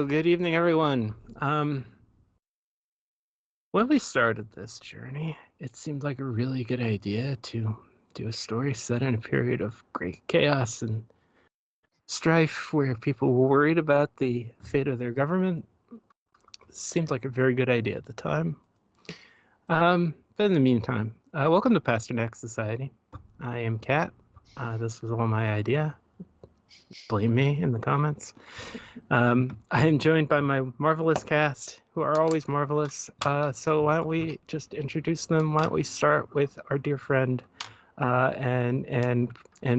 Hello, good evening, everyone. When we started this journey, it seemed like a really good idea to do a story set in a period of great chaos and strife where people were worried about the fate of their government. It seemed like a very good idea at the time. But in the meantime, welcome to Pasternak Society. I am Kat. This was all my idea. Blame me in the comments. I am joined by my marvelous cast, who are always marvelous. So why don't we just introduce them? Why don't we start with our dear friend and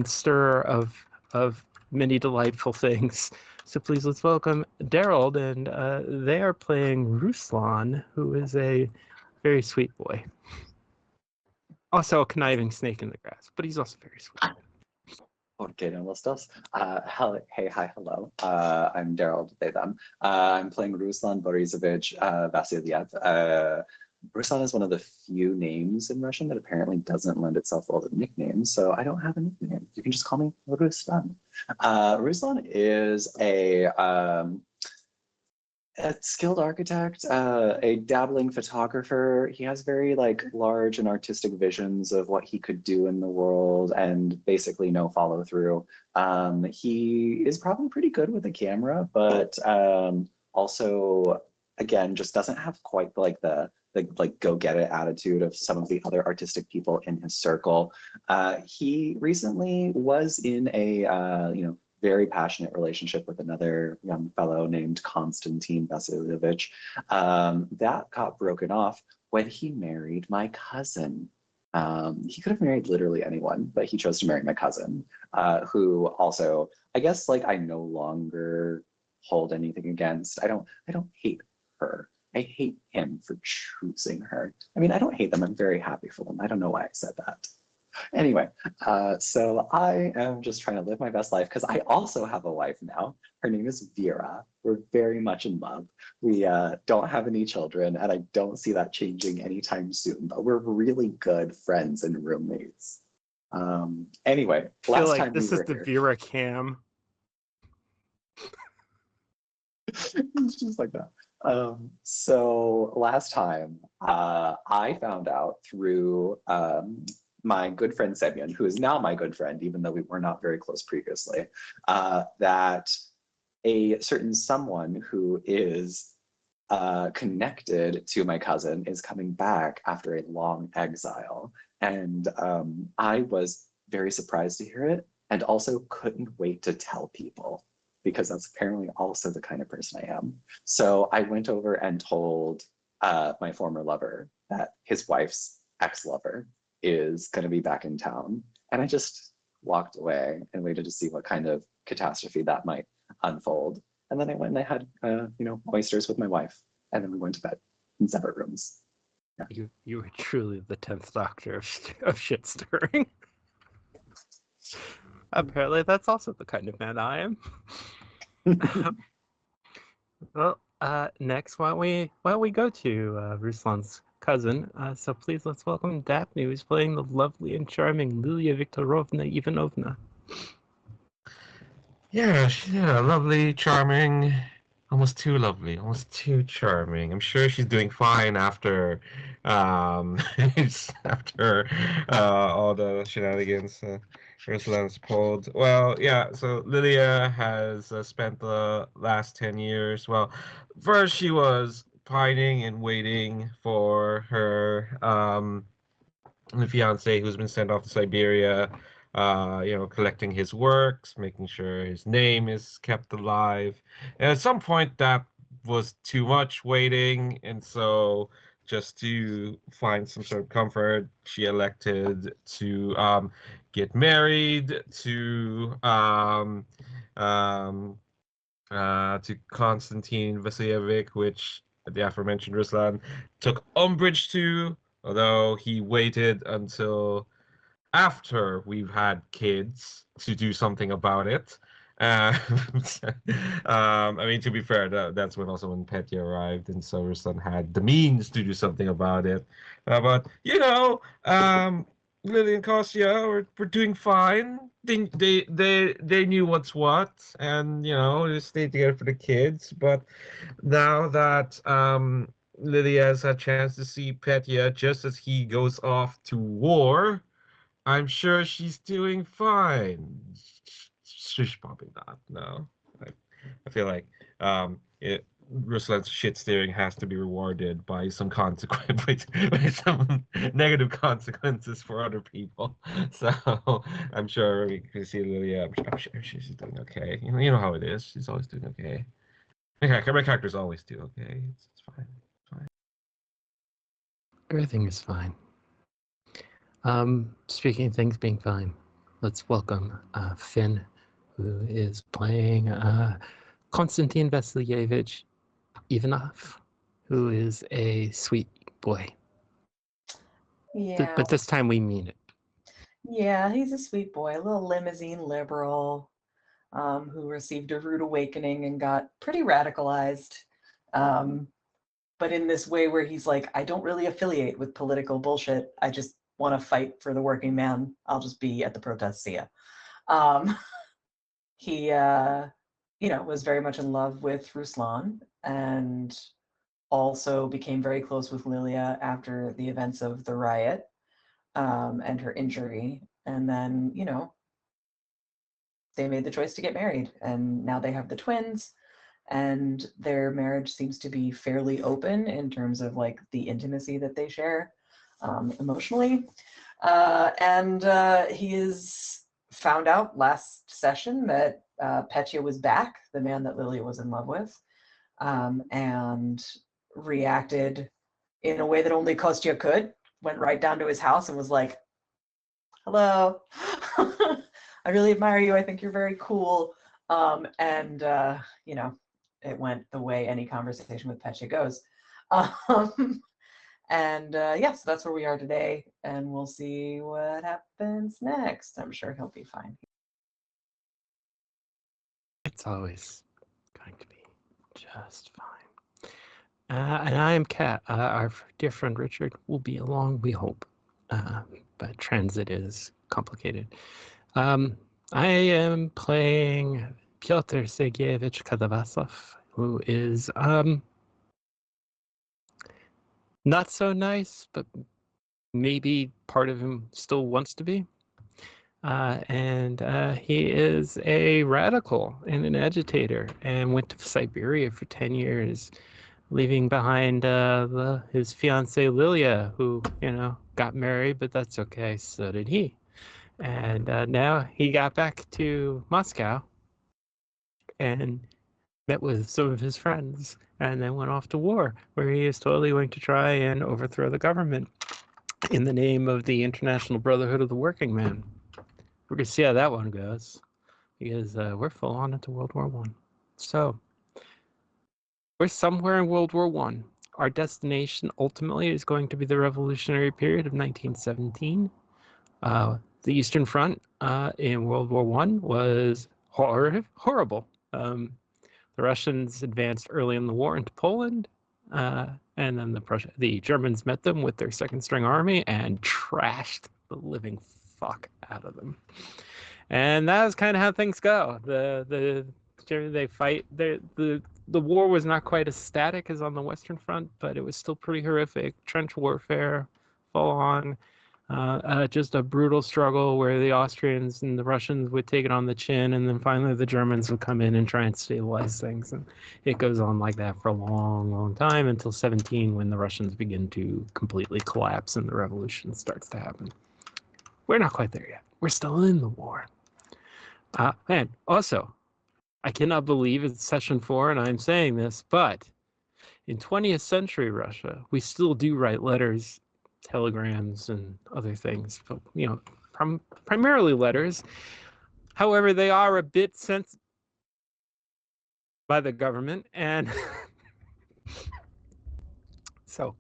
stirrer of many delightful things. So please let's welcome Daryl, and they are playing Ruslan, who is a very sweet boy. Also a conniving snake in the grass, but he's also very sweet. Okay, no los dos. Hey, hi, hello. I'm Daryl, they, them. I'm playing Ruslan Borisovich Vasilyev. Ruslan is one of the few names in Russian that apparently doesn't lend itself well to nicknames, so I don't have a nickname. You can just call me Ruslan. Ruslan is a skilled architect, a dabbling photographer. He has very large and artistic visions of what he could do in the world and basically no follow through. He is probably pretty good with a camera, but also, again, just doesn't have quite the go get it attitude of some of the other artistic people in his circle. He recently was in a very passionate relationship with another young fellow named Konstantin Vasilyevich. That got broken off when he married my cousin. He could have married literally anyone, but he chose to marry my cousin, who also, I guess, I no longer hold anything against. I don't hate her. I hate him for choosing her. I mean, I don't hate them. I'm very happy for them. I don't know why I said that. Anyway, so I am just trying to live my best life because I also have a wife now. Her name is Vera. We're very much in love. We don't have any children, and I don't see that changing anytime soon, but we're really good friends and roommates. Anyway, I feel like this is the Vera cam. It's just like that. So last time, I found out through my good friend Semyon, who is now my good friend, even though we were not very close previously, that a certain someone who is connected to my cousin is coming back after a long exile. And I was very surprised to hear it, and also couldn't wait to tell people, because that's apparently also the kind of person I am. So I went over and told my former lover that his wife's ex-lover is going to be back in town. And I just walked away and waited to see what kind of catastrophe that might unfold. And then I went and I had, oysters with my wife. And then we went to bed in separate rooms. Yeah. You were truly the 10th Doctor of shit stirring. Apparently that's also the kind of man I am. Well, next, why don't we go to Ruslan's cousin? So please let's welcome Daphne, who's playing the lovely and charming Lilia Viktorovna Ivanovna. Yeah, lovely, charming, almost too lovely, almost too charming. I'm sure she's doing fine after after all the shenanigans Ruslan's pulled. Well, yeah, so Lilia has spent the last 10 years. Well, first she was pining and waiting for her fiance who's been sent off to Siberia, collecting his works, making sure his name is kept alive. And at some point that was too much waiting, and so just to find some sort of comfort, she elected to get married to Konstantin Vasilievich, which the aforementioned Ruslan took umbrage to, although he waited until after we've had kids to do something about it. I mean, to be fair, that's when Petya arrived, and so Ruslan had the means to do something about it. But Lily and Kostya were doing fine. They knew what's what, and they stayed together for the kids. But now that Lily has had a chance to see Petya just as he goes off to war, I'm sure she's doing fine. She's probably not. No, I feel like Ruslan's shit steering has to be rewarded by some consequence, by some negative consequences for other people. So I'm sure we can see Lilia. I'm sure she's doing okay. You know how it is. She's always doing okay. My characters always do okay. It's fine. It's fine. Everything is fine. Speaking of things being fine, let's welcome Finn, who is playing Konstantin Vasilyevich Ivanov, who is a sweet boy. Yeah. But this time we mean it. Yeah, he's a sweet boy, a little limousine liberal, who received a rude awakening and got pretty radicalized. But in this way where he's like, I don't really affiliate with political bullshit. I just want to fight for the working man. I'll just be at the protest. See ya. He, was very much in love with Ruslan and also became very close with Lilia after the events of the riot and her injury. And then, they made the choice to get married. And now they have the twins. And their marriage seems to be fairly open in terms of like the intimacy that they share emotionally. And he is found out last session that Petya was back, the man that Lilia was in love with, and reacted in a way that only Kostya could. Went right down to his house and was like, hello, I really admire you. I think you're very cool. It went the way any conversation with Petya goes. So that's where we are today, and we'll see what happens next. I'm sure he'll be fine. It's always going to be just fine. And I am Kat. Our dear friend Richard will be along, we hope. But transit is complicated. I am playing Pyotr Sergeyevich Kadavasov, who is not so nice, but maybe part of him still wants to be. And he is a radical and an agitator and went to Siberia for 10 years, leaving behind his fiancée Lilia, who, got married, but that's okay. So did he. And now he got back to Moscow and met with some of his friends and then went off to war, where he is totally going to try and overthrow the government in the name of the International Brotherhood of the Working Man. We're going to see how that one goes, because we're full on into World War One. So we're somewhere in World War One. Our destination ultimately is going to be the revolutionary period of 1917. The Eastern Front in World War One was horrible. The Russians advanced early in the war into Poland, and then the Germans met them with their second string army and trashed the living fuck out of them. And that was kind of how things go. They fight. The war was not quite as static as on the Western Front, but it was still pretty horrific. Trench warfare, full on. Just a brutal struggle where the Austrians and the Russians would take it on the chin, and then finally the Germans would come in and try and stabilize things. And it goes on like that for a long, long time until 17, when the Russians begin to completely collapse and the revolution starts to happen. We're not quite there yet. We're still in the war. And also, I cannot believe it's session 4 and I'm saying this, but in 20th century Russia, we still do write letters, telegrams, and other things, but primarily letters. However, they are a bit sent by the government, and so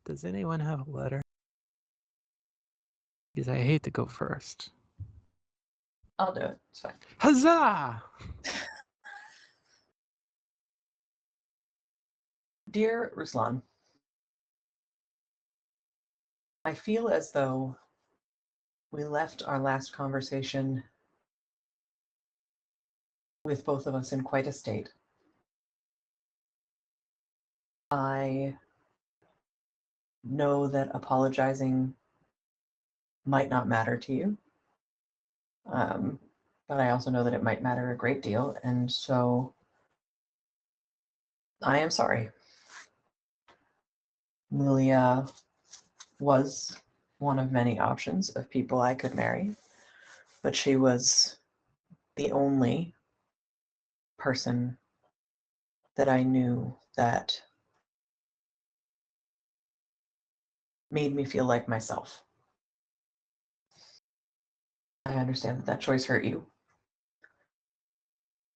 does anyone have a letter? Because I hate to go first. I'll do it. It's fine. Huzzah! Dear Ruslan, I feel as though We left our last conversation with both of us in quite a state. I know that apologizing might not matter to you, but I also know that it might matter a great deal, and so I am sorry. Lilia was one of many options of people I could marry, but she was the only person that I knew that made me feel like myself. I understand that that choice hurt you.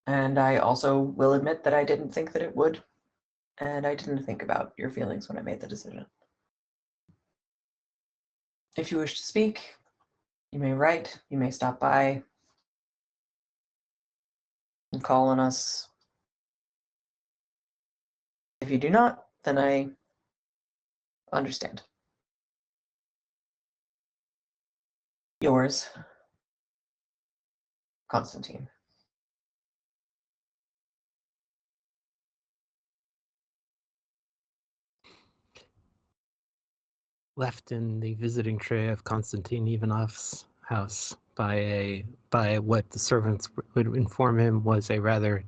And I also will admit that I didn't think that it would, and I didn't think about your feelings when I made the decision. If you wish to speak, you may write, you may stop by and call on us. If you do not, then I understand. Yours, Constantine. Left in the visiting tray of Konstantin Ivanov's house by what the servants would inform him was a rather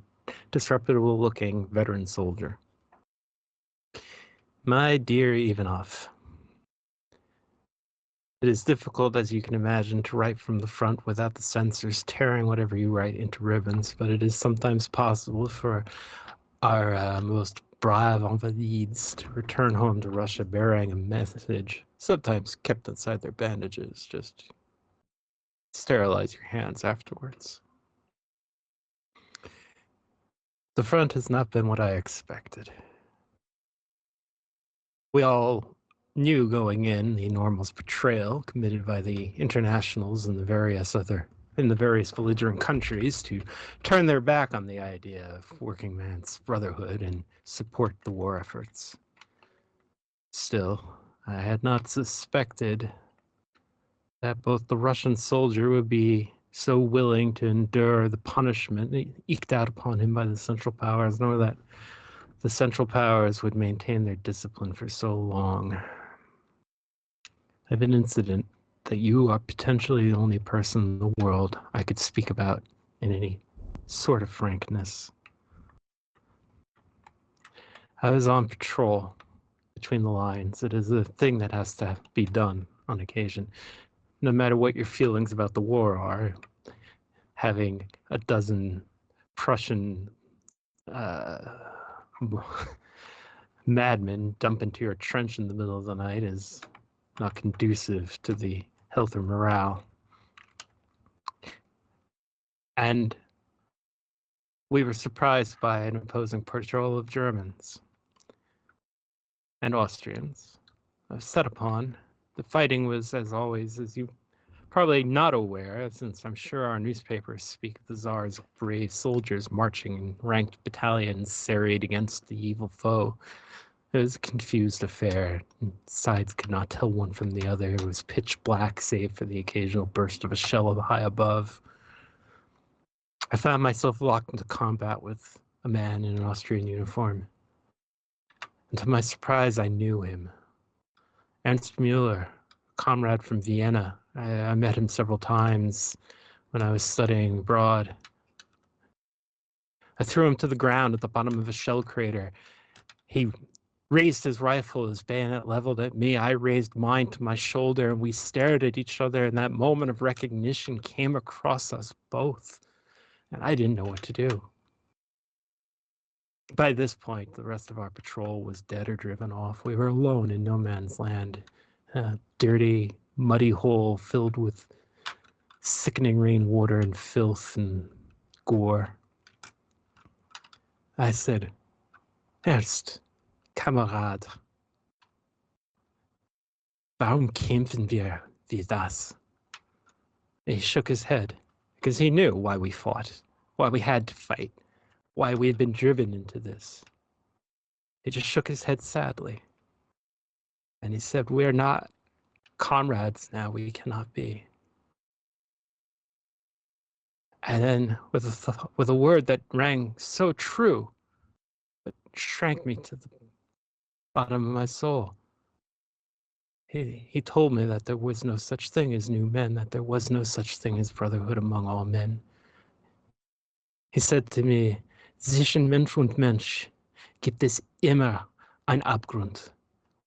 disreputable-looking veteran soldier. My dear Ivanov, it is difficult, as you can imagine, to write from the front without the censors tearing whatever you write into ribbons, but it is sometimes possible for our most brave invalides to return home to Russia bearing a message, sometimes kept inside their bandages. Just sterilize your hands afterwards. The front has not been what I expected. We all knew going in the enormous betrayal committed by the internationals and the various belligerent countries to turn their back on the idea of working man's brotherhood and support the war efforts. Still, I had not suspected that both the Russian soldier would be so willing to endure the punishment eked out upon him by the Central Powers, nor that the Central Powers would maintain their discipline for so long. I have an incident that you are potentially the only person in the world I could speak about in any sort of frankness. I was on patrol between the lines. It is a thing that has to be done on occasion. No matter what your feelings about the war are, having a dozen Prussian madmen dump into your trench in the middle of the night is not conducive to the health or morale. And we were surprised by an opposing patrol of Germans and Austrians. I was set upon. The fighting was, as always, as you probably not aware, since I'm sure our newspapers speak of the Tsar's brave soldiers marching in ranked battalions serried against the evil foe. It was a confused affair. Sides could not tell one from the other. It was pitch black, save for the occasional burst of a shell high above. I found myself locked into combat with a man in an Austrian uniform. And to my surprise, I knew him. Ernst Müller, a comrade from Vienna. I met him several times when I was studying abroad. I threw him to the ground at the bottom of a shell crater. He raised his rifle, his bayonet leveled at me. I raised mine to my shoulder, and we stared at each other, and that moment of recognition came across us both, and I didn't know what to do. By this point, the rest of our patrol was dead or driven off. We were alone in no man's land, a dirty, muddy hole filled with sickening rainwater and filth and gore. I said, Ernst, Kamerad, warum kämpfen wir wie das? He shook his head, because he knew why we fought, why we had to fight, why we had been driven into this. He just shook his head sadly. And he said, we're not comrades now, we cannot be. And then with a word that rang so true, that shrank me to the bottom of my soul. He told me that there was no such thing as new men, that there was no such thing as brotherhood among all men. He said to me, zwischen Mensch und Mensch gibt es immer ein Abgrund,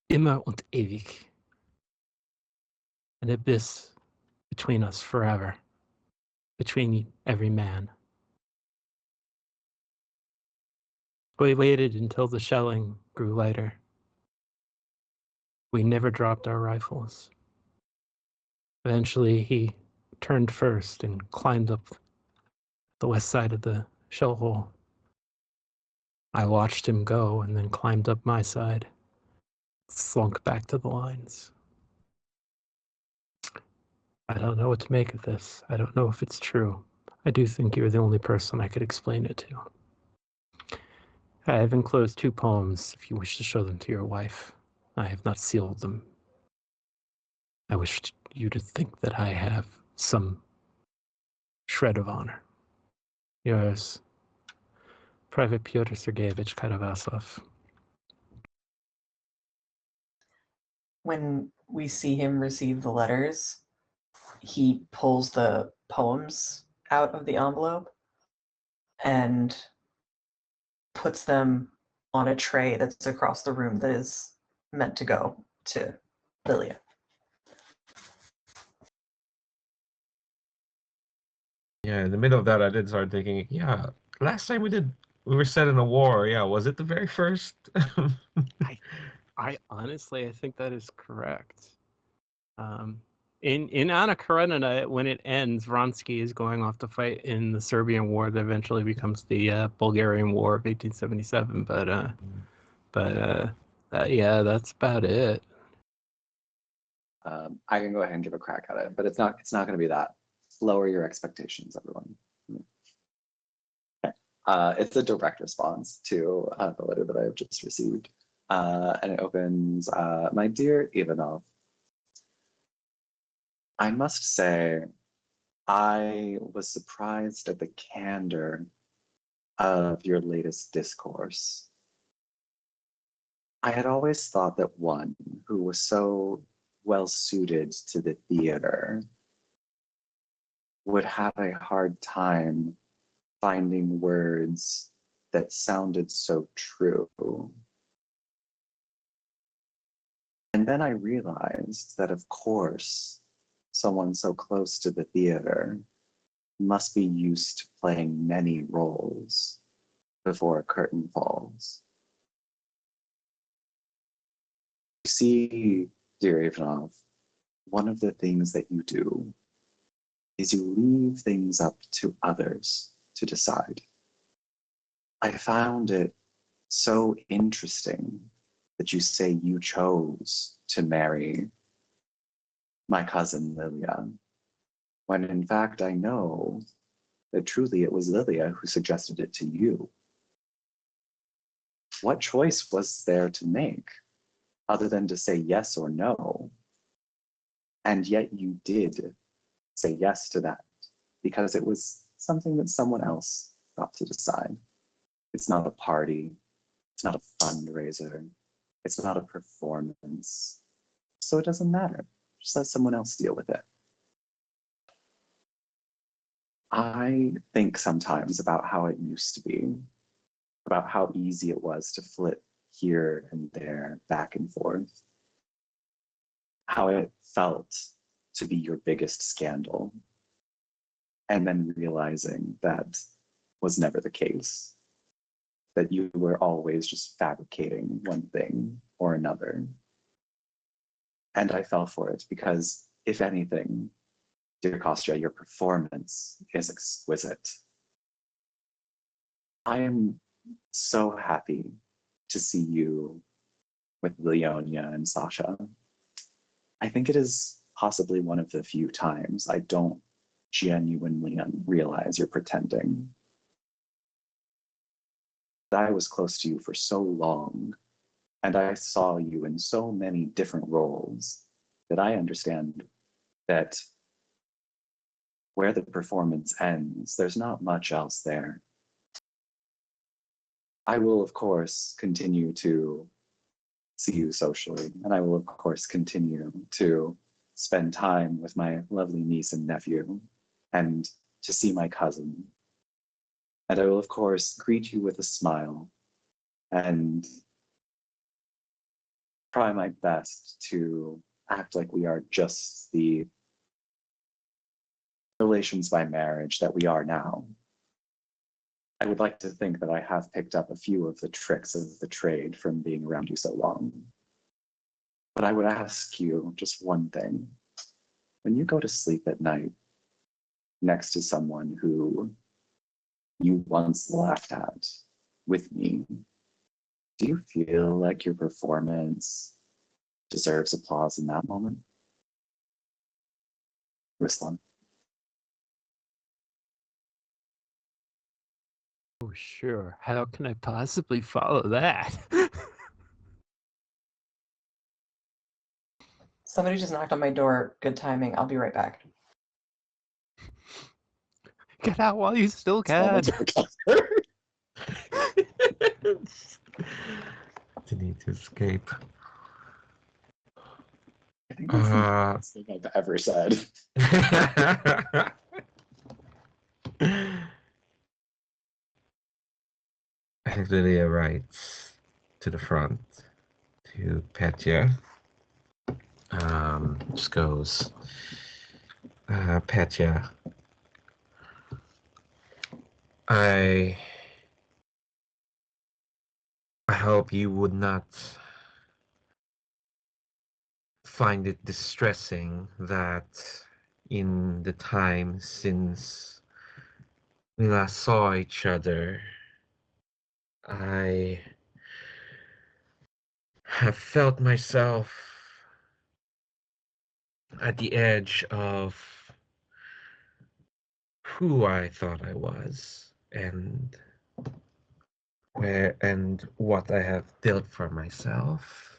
immer und ewig. An abyss between us forever, between every man. We waited until the shelling grew lighter. We never dropped our rifles. Eventually, he turned first and climbed up the west side of the shell hole. I watched him go and then climbed up my side, slunk back to the lines. I don't know what to make of this. I don't know if it's true. I do think you're the only person I could explain it to. I have enclosed 2 poems if you wish to show them to your wife. I have not sealed them. I wish you to think that I have some shred of honor. Yours, Private Pyotr Sergeyevich Karavasov. When we see him receive the letters, he pulls the poems out of the envelope and puts them on a tray that's across the room that is meant to go to Lilia. Yeah, in the middle of that, I did start thinking, yeah, last time we were set in a war. Yeah, was it the very first? I honestly, I think that is correct. In Anna Karenina, when it ends, Vronsky is going off to fight in the Serbian War that eventually becomes the Bulgarian War of 1877. Yeah, that's about it. I can go ahead and give a crack at it, but it's not going to be that. Lower your expectations, everyone. Okay. It's a direct response to the letter that I have just received. And it opens, my dear Ivanov, I must say, I was surprised at the candor of your latest discourse. I had always thought that one who was so well suited to the theater would have a hard time finding words that sounded so true. And then I realized that, of course, someone so close to the theater must be used to playing many roles before a curtain falls. You see, dear Ivanov, one of the things that you do is you leave things up to others to decide. I found it so interesting that you say you chose to marry my cousin Lilia, when in fact I know that truly it was Lilia who suggested it to you. What choice was there to make other than to say yes or no? And yet you did say yes to that because it was something that someone else got to decide. It's not a party. It's not a fundraiser. It's not a performance. So it doesn't matter. Just let someone else deal with it. I think sometimes about how it used to be, about how easy it was to flip here and there, back and forth, how it felt to be your biggest scandal, and then realizing that was never the case, that you were always just fabricating one thing or another. And I fell for it because, if anything, dear Kostya, your performance is exquisite. I am so happy to see you with Leonia and Sasha. I think it is possibly one of the few times I don't genuinely realize you're pretending. I was close to you for so long, and I saw you in so many different roles that I understand that where the performance ends, there's not much else there. I will, of course, continue to see you socially, and I will, of course, continue to spend time with my lovely niece and nephew, and to see my cousin. And I will, of course, greet you with a smile and try my best to act like we are just the relations by marriage that we are now. I would like to think that I have picked up a few of the tricks of the trade from being around you so long. But I would ask you just one thing. When you go to sleep at night next to someone who you once laughed at with me, do you feel like your performance deserves applause in that moment? Ruslan. Oh, sure. How can I possibly follow that? Somebody just knocked on my door. Good timing. I'll be right back. Get out while you still can. To need to escape. I think that's the best thing I've ever said. And Lydia writes to the front to Petya. Just goes, Petya, I hope you would not find it distressing that in the time since we last saw each other, I have felt myself at the edge of who I thought I was and where and what I have built for myself.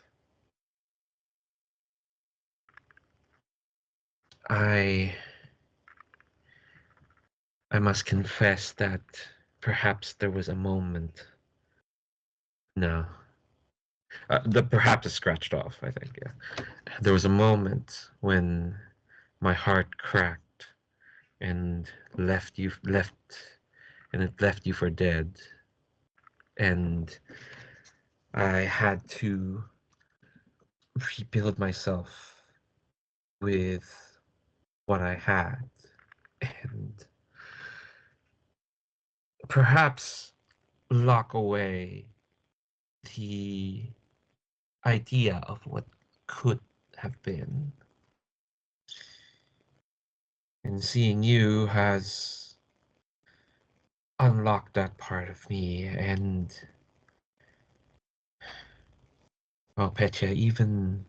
I must confess that perhaps there was a moment. No. The perhaps is scratched off, I think, yeah. There was a moment when my heart cracked and it left you for dead. And I had to rebuild myself with what I had. And perhaps lock away the idea of what could have been. And seeing you has unlocked that part of me. And well, Petya, even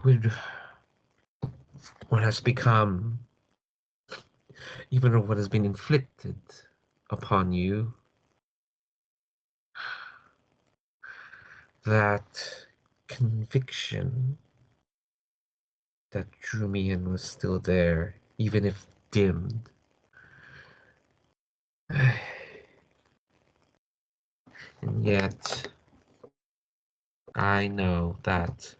with what has become, even what has been inflicted upon you, that conviction that drew me in was still there, even if dimmed. And yet, I know that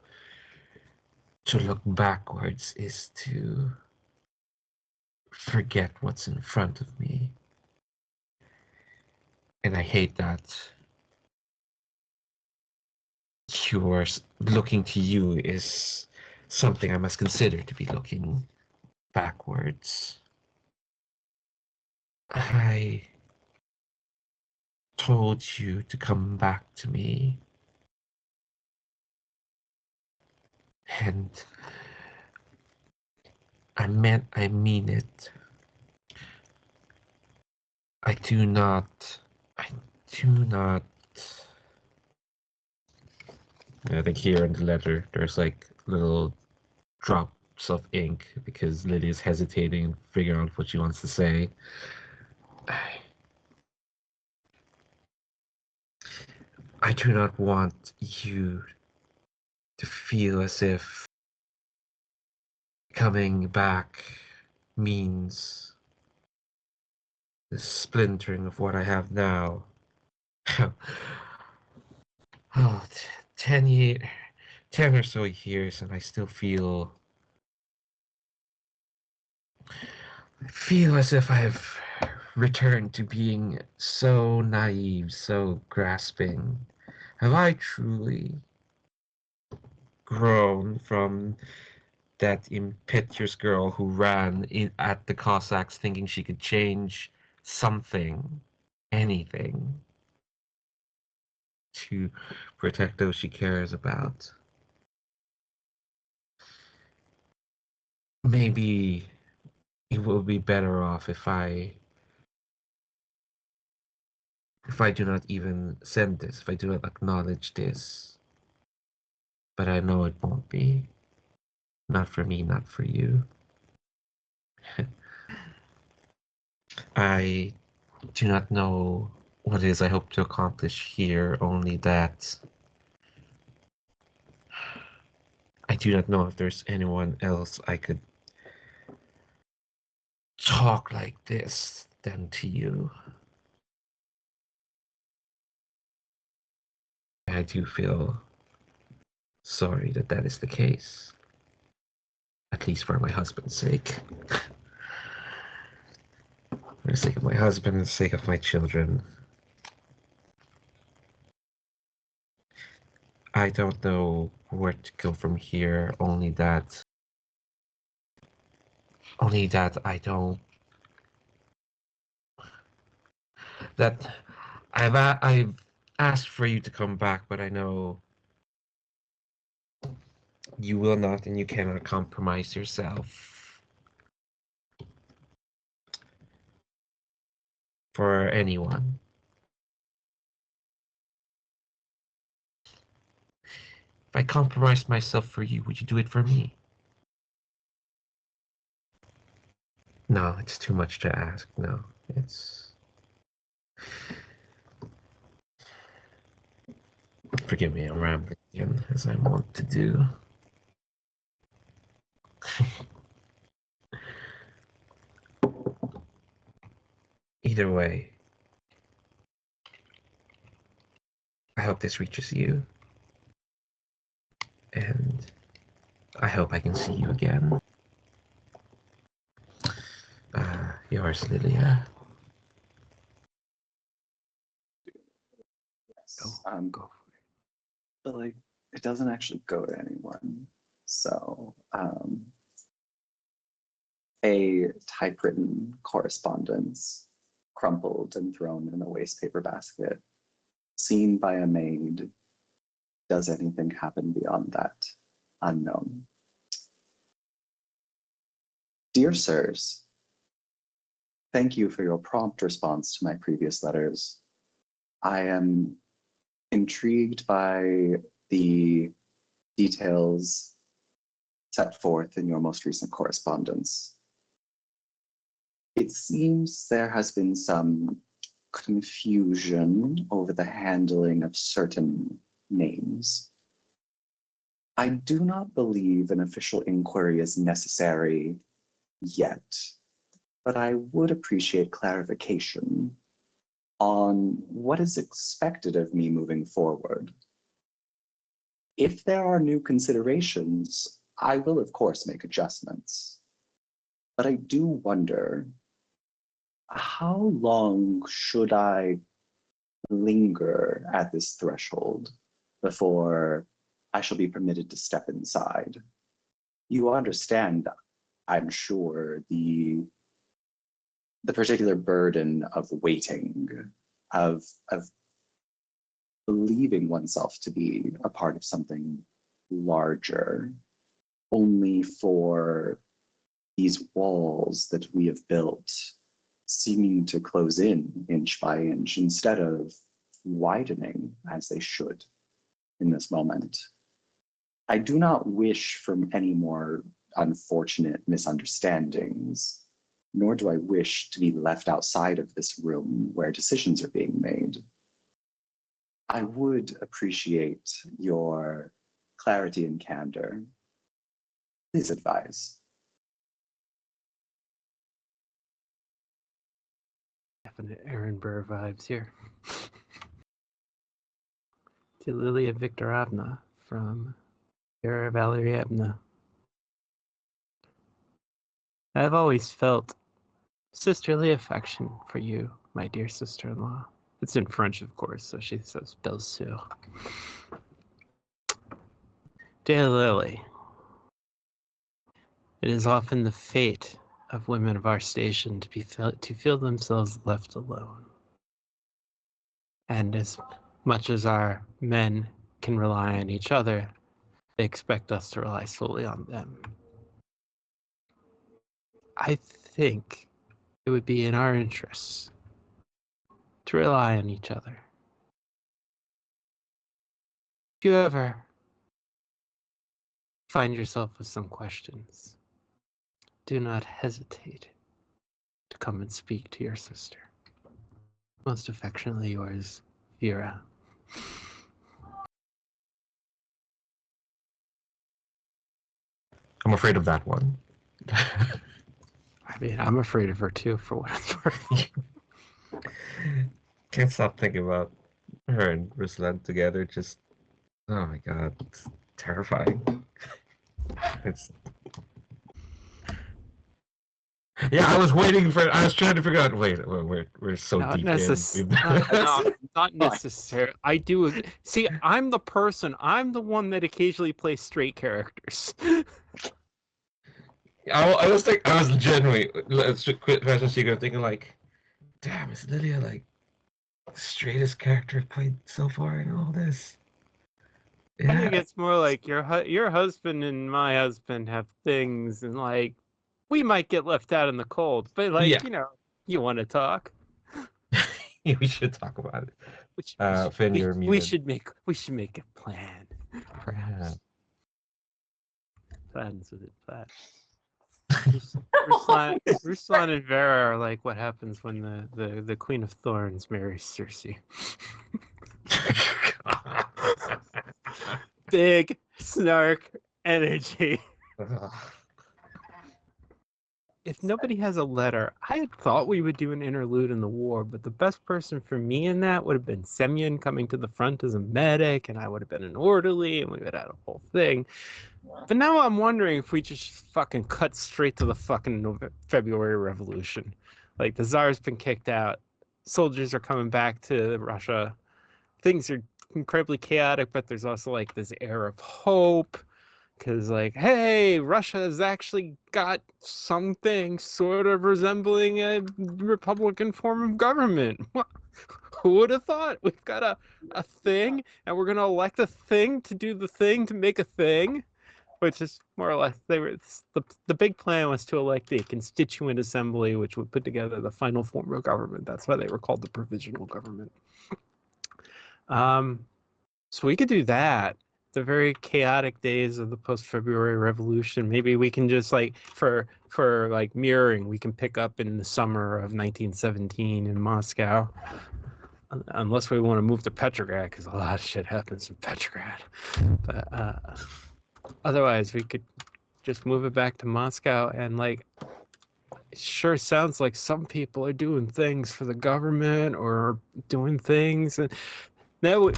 to look backwards is to forget what's in front of me. And I hate that looking to you is something I must consider to be looking backwards. I told you to come back to me. And I mean it. I do not, I think here in the letter, there's like little drops of ink because Lydia's hesitating and figuring out what she wants to say. I do not want you to feel as if coming back means the splintering of what I have now. Oh, 10 or so years, and I still feel as if I've returned to being so naive, so grasping. Have I truly grown from that impetuous girl who ran at the Cossacks thinking she could change something, anything, to protect those she cares about? Maybe it will be better off if I do not even send this, if I do not acknowledge this. But I know it won't be. Not for me, not for you. I do not know what it is I hope to accomplish here, only that I do not know if there's anyone else I could talk like this than to you. I do feel sorry that that is the case. At least for my husband's sake. For the sake of my husband, the sake of my children. I don't know where to go from here, only that I don't, that I've asked for you to come back, but I know you will not and you cannot compromise yourself for anyone. If I compromised myself for you, would you do it for me? No, it's too much to ask. No, it's... Forgive me, I'm rambling again, as I want to do. Either way, I hope this reaches you. And I hope I can see you again. Yours, Lilia. Yes. Go for it. But like, it doesn't actually go to anyone. So, a typewritten correspondence crumpled and thrown in a waste paper basket, seen by a maid. Does anything happen beyond that? Unknown. Dear sirs, thank you for your prompt response to my previous letters. I am intrigued by the details set forth in your most recent correspondence. It seems there has been some confusion over the handling of certain names. I do not believe an official inquiry is necessary yet, but I would appreciate clarification on what is expected of me moving forward. If there are new considerations, I will of course make adjustments. But I do wonder, how long should I linger at this threshold before I shall be permitted to step inside? You understand, I'm sure, the particular burden of waiting, of believing oneself to be a part of something larger, only for these walls that we have built seeming to close in inch by inch instead of widening as they should in this moment. I do not wish for any more unfortunate misunderstandings, nor do I wish to be left outside of this room where decisions are being made. I would appreciate your clarity and candor. Please advise. definite Aaron Burr vibes here. To Lilia Viktorovna from Vera Valerievna. I've always felt sisterly affection for you, my dear sister-in-law. It's in French, of course, so she says belle sœur. Dear Lily, it is often the fate of women of our station to feel themselves left alone. And as much as our men can rely on each other, they expect us to rely solely on them. I think it would be in our interests to rely on each other. If you ever find yourself with some questions, do not hesitate to come and speak to your sister. Most affectionately yours, Vera. I'm afraid of that one. I mean, I'm afraid of her too, for what it's worth. Can't stop thinking about her and Ruslan together. Just, oh my god, it's terrifying. It's. Yeah, I was waiting for. I was trying to figure out. Wait, we're so Not deep not necessary. I do. See, I'm the one that occasionally plays straight characters. I was genuinely, let's quit fashion secret thinking like, damn, is Lydia like the straightest character I've played so far in all this? I think it's more like your husband and my husband have things, and like we might get left out in the cold, but like you want to talk. We should talk about it. Finn, you're muted. We should make a plan. Perhaps. Plans with it. Plans. Ruslan and Vera are like what happens when the Queen of Thorns marries Cersei. Big snark energy. If nobody has a letter, I had thought we would do an interlude in the war, but the best person for me in that would have been Semyon coming to the front as a medic, and I would have been an orderly, and we would have had a whole thing. But now I'm wondering if we just fucking cut straight to the fucking February Revolution. Like, the Tsar's been kicked out, soldiers are coming back to Russia, things are incredibly chaotic, but there's also like this air of hope. Because, like, hey, Russia has actually got something sort of resembling a Republican form of government. Who would have thought? We've got a thing, and we're going to elect a thing to do the thing to make a thing, which is more or less, the big plan was to elect a constituent assembly, which would put together the final form of government. That's why they were called the provisional government. So we could do that. The very chaotic days of the post-February Revolution. Maybe we can just like for like mirroring, we can pick up in the summer of 1917 in Moscow, unless we want to move to Petrograd, because a lot of shit happens in Petrograd. But otherwise, we could just move it back to Moscow, and like, it sure sounds like some people are doing things for the government or doing things and. Now,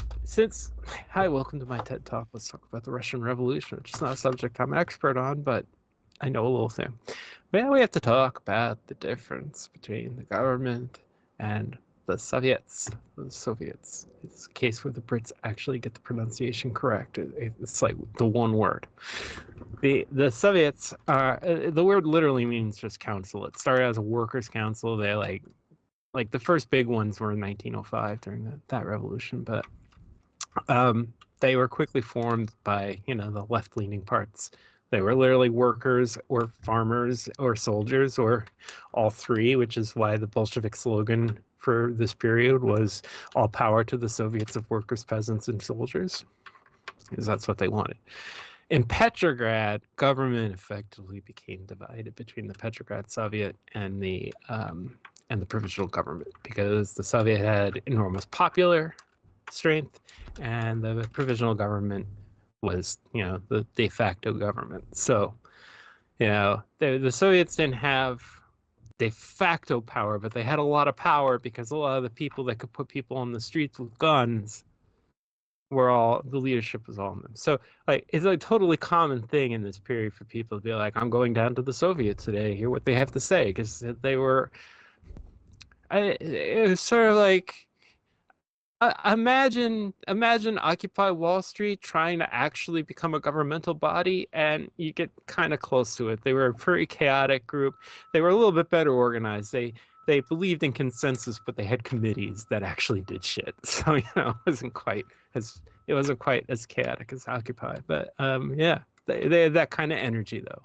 hi, welcome to my TED Talk. Let's talk about the Russian Revolution, which is not a subject I'm an expert on, but I know a little thing. But we have to talk about the difference between the government and the Soviets. The Soviets. It's a case where the Brits actually get the pronunciation correct. It's like the one word. The Soviets are, the word literally means just council. It started as a workers' council. They like the first big ones were in 1905 during that revolution, but they were quickly formed by the left-leaning parts. They were literally workers or farmers or soldiers or all three, which is why the Bolshevik slogan for this period was "All power to the Soviets of workers, peasants, and soldiers," because that's what they wanted. In Petrograd, government effectively became divided between the Petrograd Soviet and the provisional government, because the Soviet had enormous popular strength and the provisional government was, the de facto government. So, the Soviets didn't have de facto power, but they had a lot of power because a lot of the people that could put people on the streets with guns the leadership was all in them. So like it's a totally common thing in this period for people to be like, I'm going down to the Soviets today, hear what they have to say, because they were. It was sort of like, imagine Occupy Wall Street trying to actually become a governmental body, and you get kind of close to it. They were a pretty chaotic group. They were a little bit better organized. They believed in consensus, but they had committees that actually did shit. So it wasn't quite as chaotic as Occupy. But yeah, they had that kind of energy though.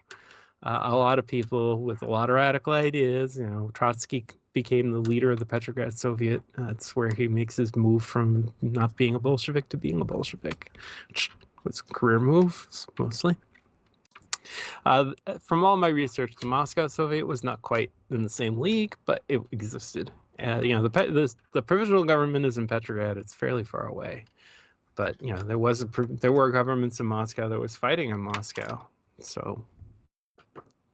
A lot of people with a lot of radical ideas. Trotsky became the leader of the Petrograd Soviet. That's where he makes his move from not being a Bolshevik to being a Bolshevik, which was a career move mostly. From all my research, the Moscow Soviet was not quite in the same league, but it existed. The provisional government is in Petrograd. It's fairly far away, but there were governments in Moscow that was fighting in Moscow, so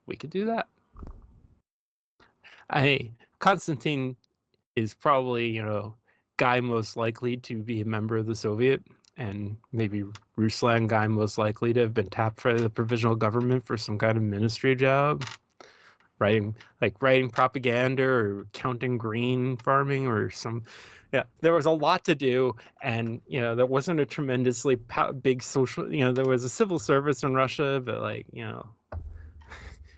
we could do that. Konstantin is probably guy most likely to be a member of the Soviet, and maybe Ruslan guy most likely to have been tapped for the provisional government for some kind of ministry job, writing propaganda or counting grain farming or some. Yeah, there was a lot to do, and there wasn't a tremendously big social. There was a civil service in Russia, but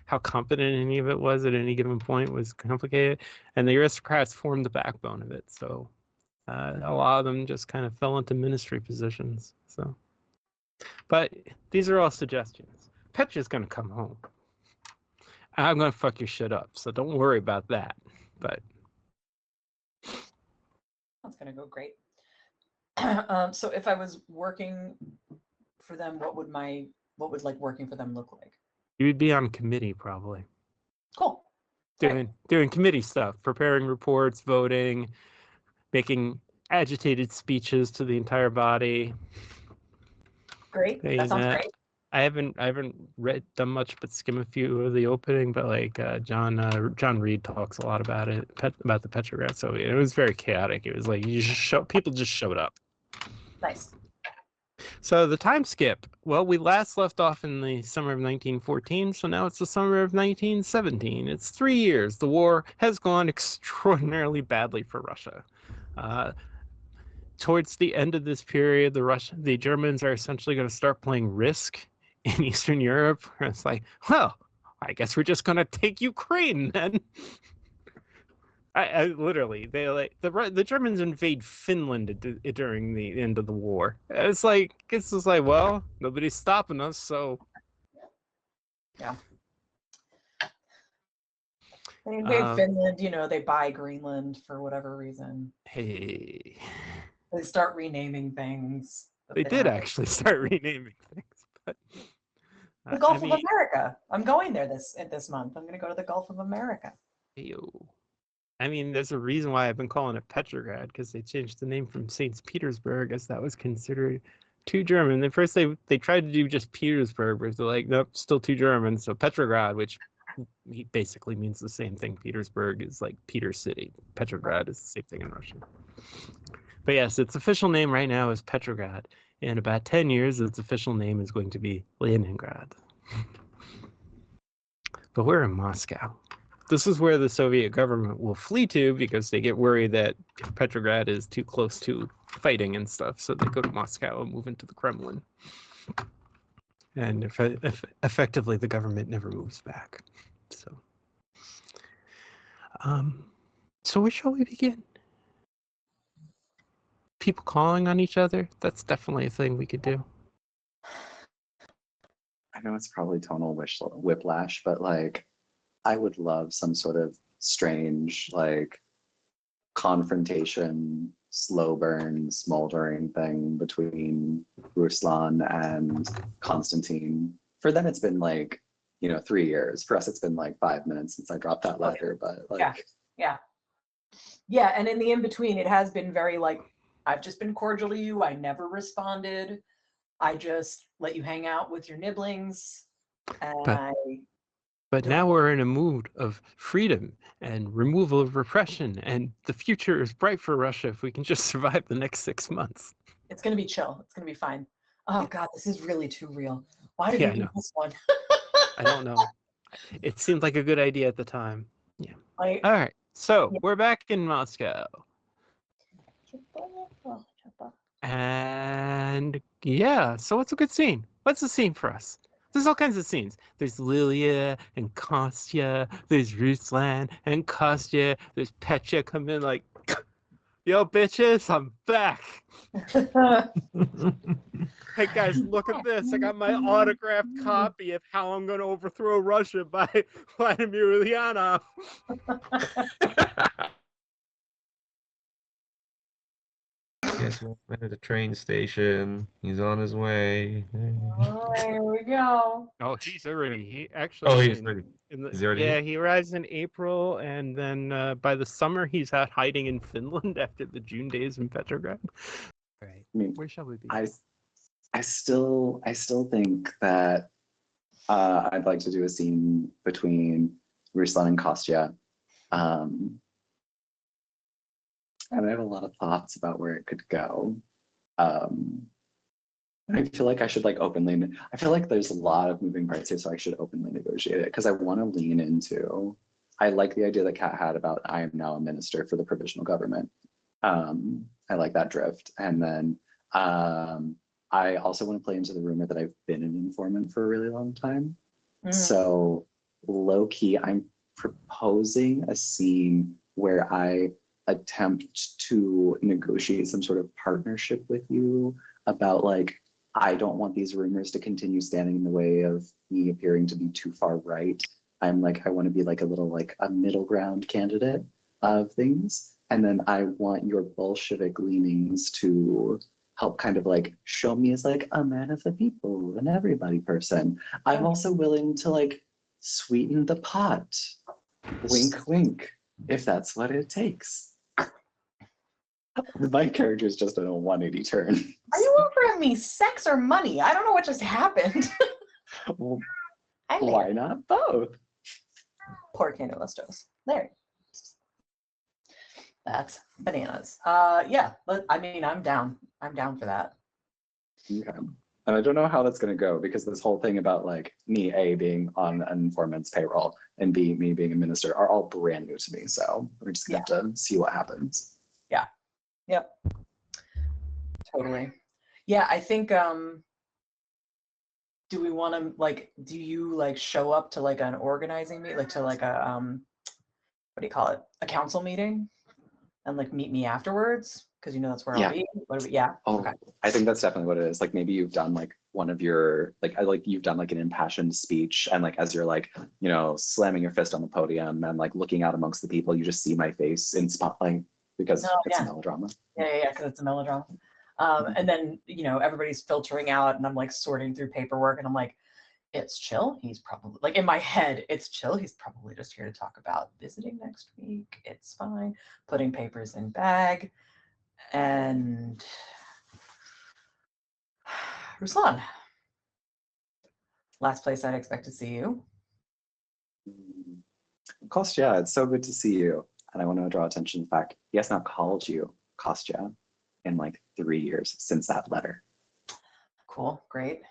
how competent any of it was at any given point was complicated, and the aristocrats formed the backbone of it. So a lot of them just kind of fell into ministry positions. So, but these are all suggestions. Petya's gonna come home. I'm gonna fuck your shit up, so don't worry about that. But that's gonna go great. So if I was working for them, what would working for them look like? You would be on committee probably. Cool. Doing committee stuff, preparing reports, voting, making agitated speeches to the entire body. Great. That sounds great. I haven't done much but skim a few of the opening, but John Reed talks a lot about it, about the Petrograd Soviet. It was very chaotic. It was like people just showed up. Nice. So the time skip. Well, we last left off in the summer of 1914, so now it's the summer of 1917. It's 3 years. The war has gone extraordinarily badly for Russia. Towards the end of this period, the Germans are essentially going to start playing Risk in Eastern Europe. It's like, well, I guess we're just going to take Ukraine then. I literally, the Germans invade Finland during the end of the war. It's like, well, nobody's stopping us, so. Yeah. They invade Finland, they buy Greenland for whatever reason. Hey. They start renaming things. They did actually start renaming things, but. The Gulf of America. I'm going there this month. I'm going to go to the Gulf of America. Hey-o. I mean, there's a reason why I've been calling it Petrograd, because they changed the name from St. Petersburg, as that was considered too German. At first, they tried to do just Petersburg, but they're like, nope, still too German. So Petrograd, which basically means the same thing. Petersburg is like Peter City. Petrograd is the same thing in Russian. But yes, its official name right now is Petrograd. In about 10 years, its official name is going to be Leningrad. But we're in Moscow. This is where the Soviet government will flee to because they get worried that Petrograd is too close to fighting and stuff. So they go to Moscow and move into the Kremlin. And effectively, the government never moves back. So where shall we begin? People calling on each other? That's definitely a thing we could do. I know it's probably tonal whiplash, but I would love some sort of strange, confrontation, slow burn, smoldering thing between Ruslan and Konstantin. For them, it's been 3 years. For us, it's been 5 minutes since I dropped that letter, but Yeah, and in the in-between, it has been very I've just been cordial to you. I never responded. I just let you hang out with your nibblings, and But now we're in a mood of freedom and removal of repression, and the future is bright for Russia if we can just survive the next 6 months. It's gonna be chill. It's gonna be fine. Oh God, this is really too real. Why did Yeah, we I do know. this one? I don't know. It seemed like a good idea at the time. Yeah. Like, All right. So Yeah. we're back in Moscow. And yeah, so what's a good scene? What's the scene for us? There's all kinds of scenes. There's Lilia and Kostya. There's Ruslan and Kostya. There's Petya come in like, yo, bitches, I'm back. Hey guys, look at this. I got my autographed copy of How I'm Going to Overthrow Russia by Vladimir Ulyanov. Guess we're at the train station. He's on his way. oh, here we go. Oh, he's already. He actually. Oh, he's ready. In the, He's already yeah, here? he arrives in April, and then by the summer he's out hiding in Finland after the June days in Petrograd. Right. I mean, Where shall we be? I still think that I'd like to do a scene between Ruslan and Kostya. And I have a lot of thoughts about where it could go. I feel like I should like openly. I feel like there's a lot of moving parts here, so I should openly negotiate it because I want to lean into. I like the idea that Kat had about I am now a minister for the provisional government. I like that drift, and then I also want to play into the rumor that I've been an informant for a really long time. So low key, I'm proposing a scene where I attempt to negotiate some sort of partnership with you about like, I don't want these rumors to continue standing in the way of me appearing to be too far right. I'm like, I want to be like a little like a middle ground candidate of things. And then I want your Bolshevik leanings to help kind of like show me as like a man of the people, an everybody person. I'm also willing to like sweeten the pot. Wink, wink, if that's what it takes. My character's just in a 180 turn. Are you offering me sex or money? I don't know what just happened. Why not both? Poor Candelastos. There. That's bananas. Yeah, but I mean, I'm down. I'm down for that. Okay. And I don't know how that's going to go because this whole thing about like me, A, being on an informant's payroll and B, me being a minister are all brand new to me. So we're just going to have to see what happens. Yeah. Yep. Totally. Yeah, I think, do we want to like, do you like show up to like an organizing meeting, like to like a, what do you call it? A council meeting and like meet me afterwards? Because you know that's where I'll be. Yeah. Oh, okay. I think that's definitely what it is. Like maybe you've done like one of your like you've done like an impassioned speech, and like as you're like slamming your fist on the podium and like looking out amongst the people, you just see my face in spotlight because it's a melodrama. Yeah, because it's a melodrama. And then everybody's filtering out, and I'm like sorting through paperwork, and I'm like, it's chill. He's probably like in my head, it's chill. He's probably just here to talk about visiting next week. It's fine. Putting papers in bag. And Ruslan, last place I'd expect to see you. Kostya, it's so good to see you. And I want to draw attention to the fact he has not called you Kostya in like 3 years since that letter. Cool, great.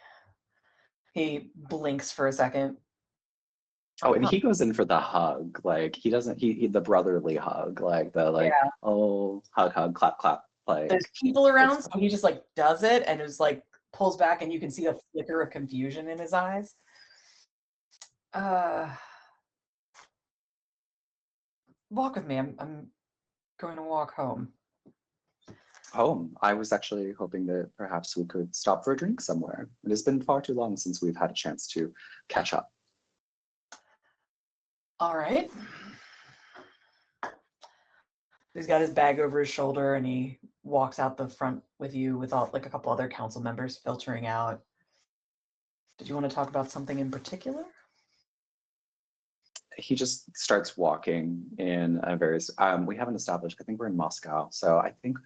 He blinks for a second. Oh, and he goes in for the hug. Like he doesn't, he the brotherly hug, like the like, oh, hug, hug, clap, clap. Like there's people around, so he just like does it and is like pulls back, and you can see a flicker of confusion in his eyes. Walk with me. I'm going to walk home. Home. I was actually hoping that perhaps we could stop for a drink somewhere. It has been far too long since we've had a chance to catch up. All right. He's got his bag over his shoulder, and he walks out the front with you with like a couple other council members filtering out. Did you want to talk about something in particular? He just starts walking in a various, we haven't established, I think we're in Moscow. So I think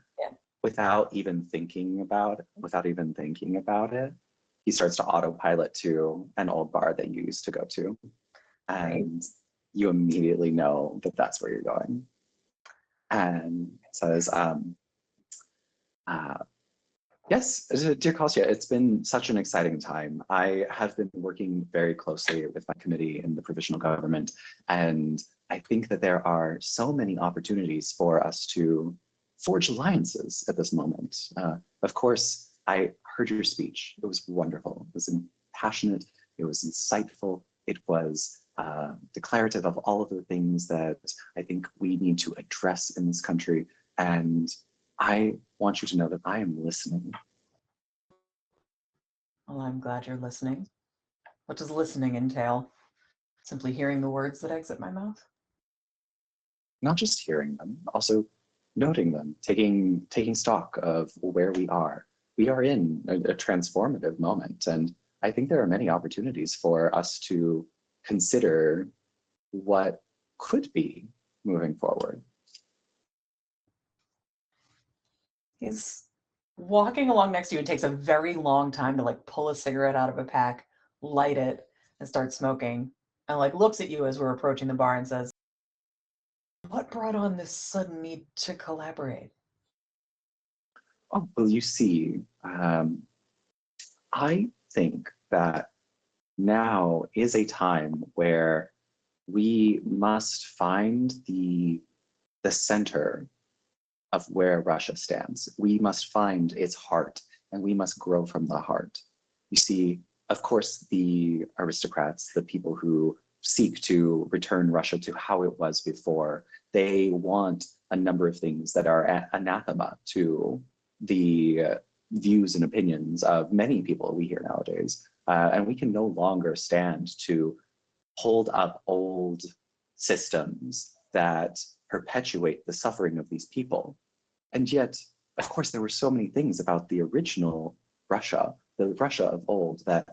without even thinking about it, he starts to autopilot to an old bar that you used to go to. And you immediately know that that's where you're going. And says, yes, dear Kostya, it's been such an exciting time. I have been working very closely with my committee in the provisional government, and I think that there are so many opportunities for us to forge alliances at this moment. Of course, I heard your speech. It was wonderful. It was passionate. It was insightful. It was declarative of all of the things that I think we need to address in this country. And I want you to know that I am listening. Well, I'm glad you're listening. What does listening entail? Simply hearing the words that exit my mouth? Not just hearing them, also noting them, taking stock of where we are. We are in a transformative moment, and I think there are many opportunities for us to consider what could be moving forward. He's walking along next to you. It takes a very long time to like pull a cigarette out of a pack, light it, and start smoking. And like looks at you as we're approaching the bar and says, "What brought on this sudden need to collaborate?" Oh, well, you see, I think that now is a time where we must find the center of where Russia stands. We must find its heart, and we must grow from the heart. You see, of course, the aristocrats, the people who seek to return Russia to how it was before, they want a number of things that are anathema to the views and opinions of many people we hear nowadays. And we can no longer stand to hold up old systems that perpetuate the suffering of these people. And yet, of course, there were so many things about the original Russia, the Russia of old, that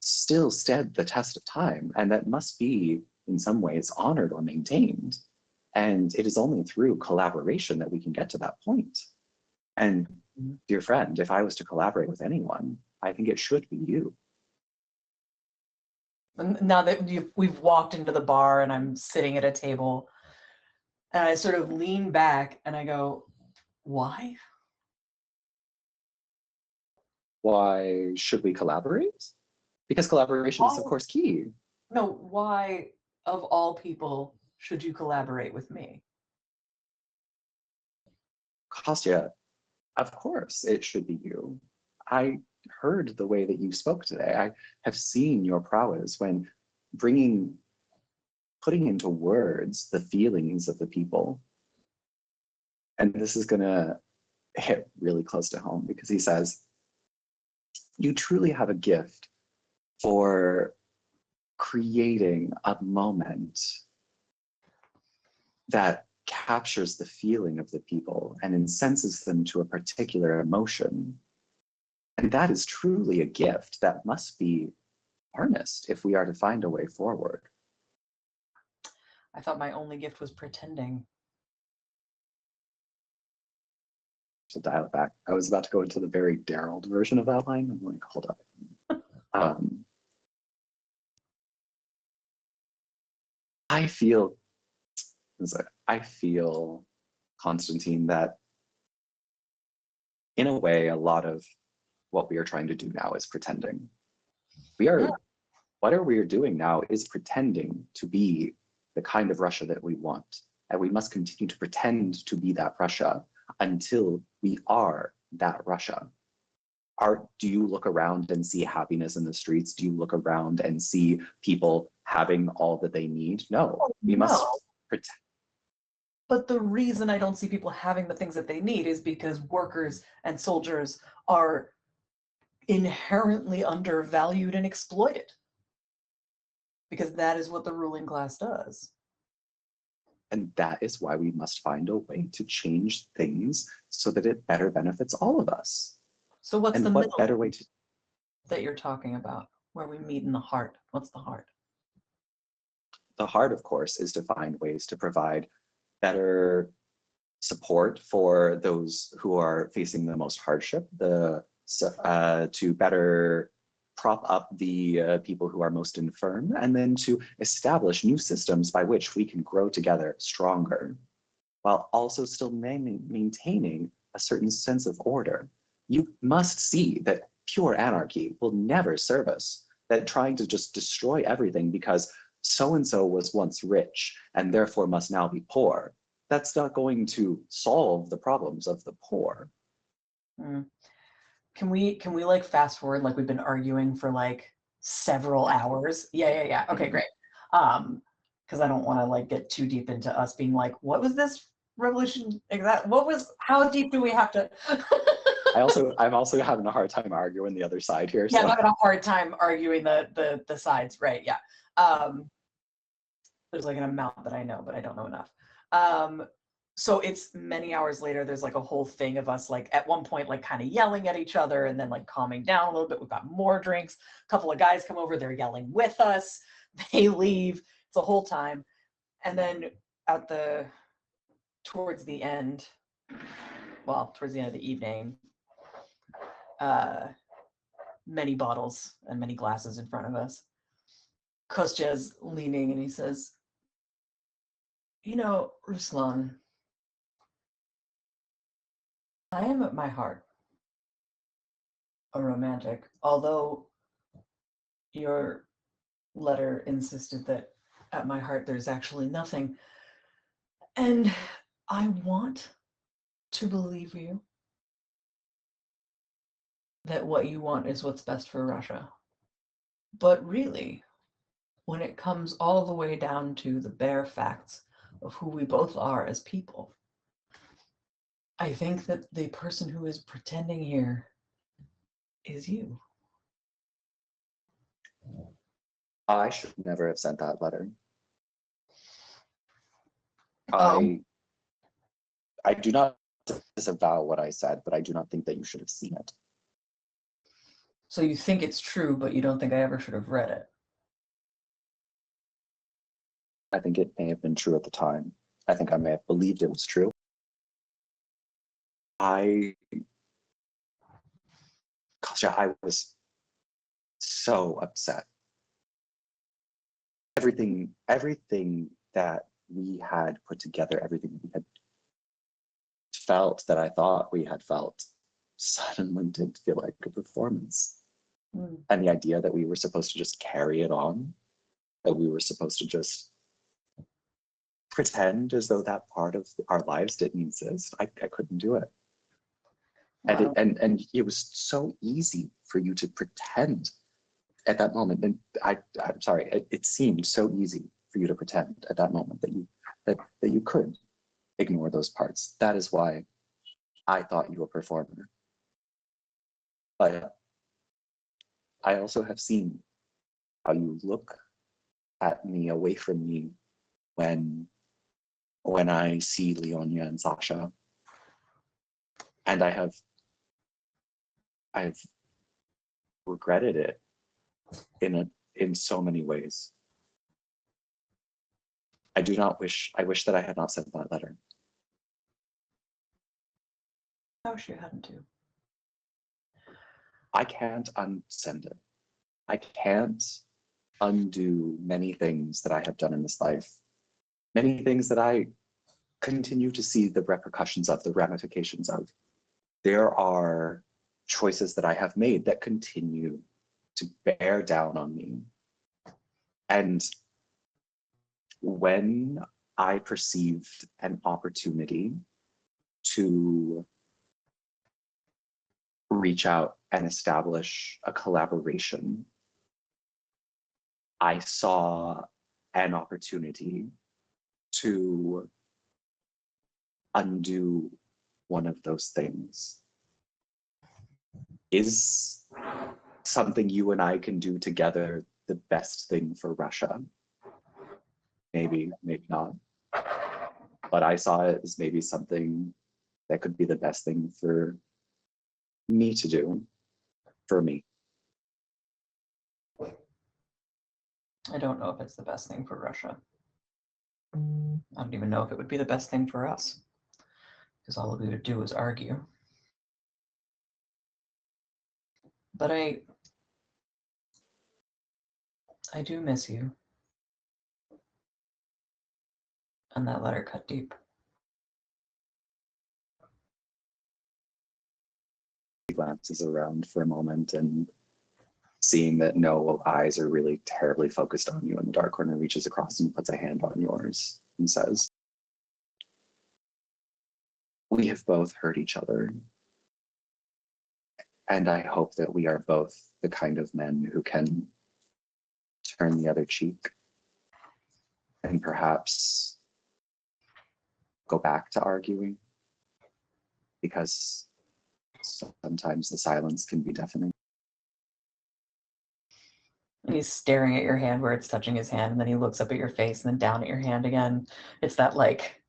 still stood the test of time and that must be, in some ways, honored or maintained. And it is only through collaboration that we can get to that point. And dear friend, if I was to collaborate with anyone, I think it should be you. Now that we've walked into the bar and I'm sitting at a table, and I sort of lean back and I go, "Why?" Why should we collaborate? Because collaboration is, of course, key. No, why of all people should you collaborate with me? Kostya, of course it should be you. I heard the way that you spoke today. I have seen your prowess when putting into words the feelings of the people. And this is gonna hit really close to home because he says, you truly have a gift for creating a moment that captures the feeling of the people and incenses them to a particular emotion. And that is truly a gift that must be harnessed if we are to find a way forward. I thought my only gift was pretending. To dial it back, I was about to go into the very Daryl version of that line. I'm like, hold up. I feel, Constantine, that in a way, a lot of what we are trying to do now is pretending. Whatever we are doing now is pretending to be the kind of Russia that we want. And we must continue to pretend to be that Russia until we are that Russia. Do you look around and see happiness in the streets? Do you look around and see people having all that they need? No, we must pretend. But the reason I don't see people having the things that they need is because workers and soldiers are inherently undervalued and exploited. Because that is what the ruling class does. And that is why we must find a way to change things so that it better benefits all of us. So what's the middle better way to that you're talking about, where we meet in the heart? What's the heart? The heart, of course, is to find ways to provide better support for those who are facing the most hardship, to better prop up the people who are most infirm, and then to establish new systems by which we can grow together stronger, while also still maintaining a certain sense of order. You must see that pure anarchy will never serve us, that trying to just destroy everything because so-and-so was once rich and therefore must now be poor, that's not going to solve the problems of the poor. Can we like fast forward, like we've been arguing for like several hours? Yeah. Okay, great. Because I don't want to like get too deep into us being like, what was this revolution exact? How deep do we have to? I'm also having a hard time arguing the other side here. Yeah, So. I'm having a hard time arguing the sides, right? Yeah. There's like an amount that I know, but I don't know enough. So it's many hours later, there's like a whole thing of us like at one point like kind of yelling at each other and then like calming down a little bit. We've got more drinks. A couple of guys come over, they're yelling with us. They leave. It's a whole time. And then towards the end of the evening, many bottles and many glasses in front of us. Kostya's leaning and he says, you know, Ruslan, I am at my heart a romantic, although your letter insisted that at my heart there's actually nothing. And I want to believe you that what you want is what's best for Russia. But really, when it comes all the way down to the bare facts of who we both are as people, I think that the person who is pretending here is you. I should never have sent that letter. I do not disavow what I said, but I do not think that you should have seen it. So you think it's true, but you don't think I ever should have read it? I think it may have been true at the time. I think I may have believed it was true. I was so upset. Everything that we had put together, everything we had felt, that I thought we had felt, suddenly did feel like a performance. And the idea that we were supposed to just carry it on, that we were supposed to just pretend as though that part of our lives didn't exist, I couldn't do it. Wow. And it was so easy for you to pretend at that moment. And I'm sorry, it seemed so easy for you to pretend at that moment that you could ignore those parts. That is why I thought you were a performer. But I also have seen how you look at me, away from me, when I see Leonia and Sasha. And I've regretted it in so many ways. I wish that I had not sent that letter. I wish you hadn't to. I can't unsend it. I can't undo many things that I have done in this life. Many things that I continue to see the repercussions of, the ramifications of. There are choices that I have made that continue to bear down on me. And when I perceived an opportunity to reach out and establish a collaboration, I saw an opportunity to undo one of those things. Is something you and I can do together the best thing for Russia? Maybe, maybe not. But I saw it as maybe something that could be the best thing for me to do, for me. I don't know if it's the best thing for Russia. I don't even know if it would be the best thing for us, because all we would do is argue. But I do miss you. And that letter cut deep. He glances around for a moment and seeing that no eyes are really terribly focused on you in the dark corner, reaches across and puts a hand on yours and says, "We have both hurt each other. And I hope that we are both the kind of men who can turn the other cheek and perhaps go back to arguing, because sometimes the silence can be deafening." And he's staring at your hand where it's touching his hand, and then he looks up at your face and then down at your hand again. It's that like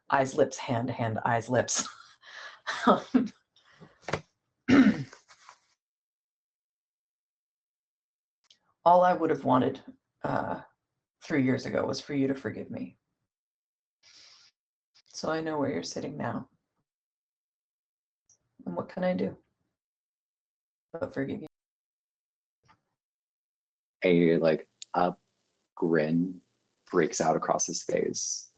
eyes, lips, hand, hand, eyes, lips. All I would have wanted 3 years ago was for you to forgive me. So I know where you're sitting now. And what can I do but forgive you? A grin breaks out across his face.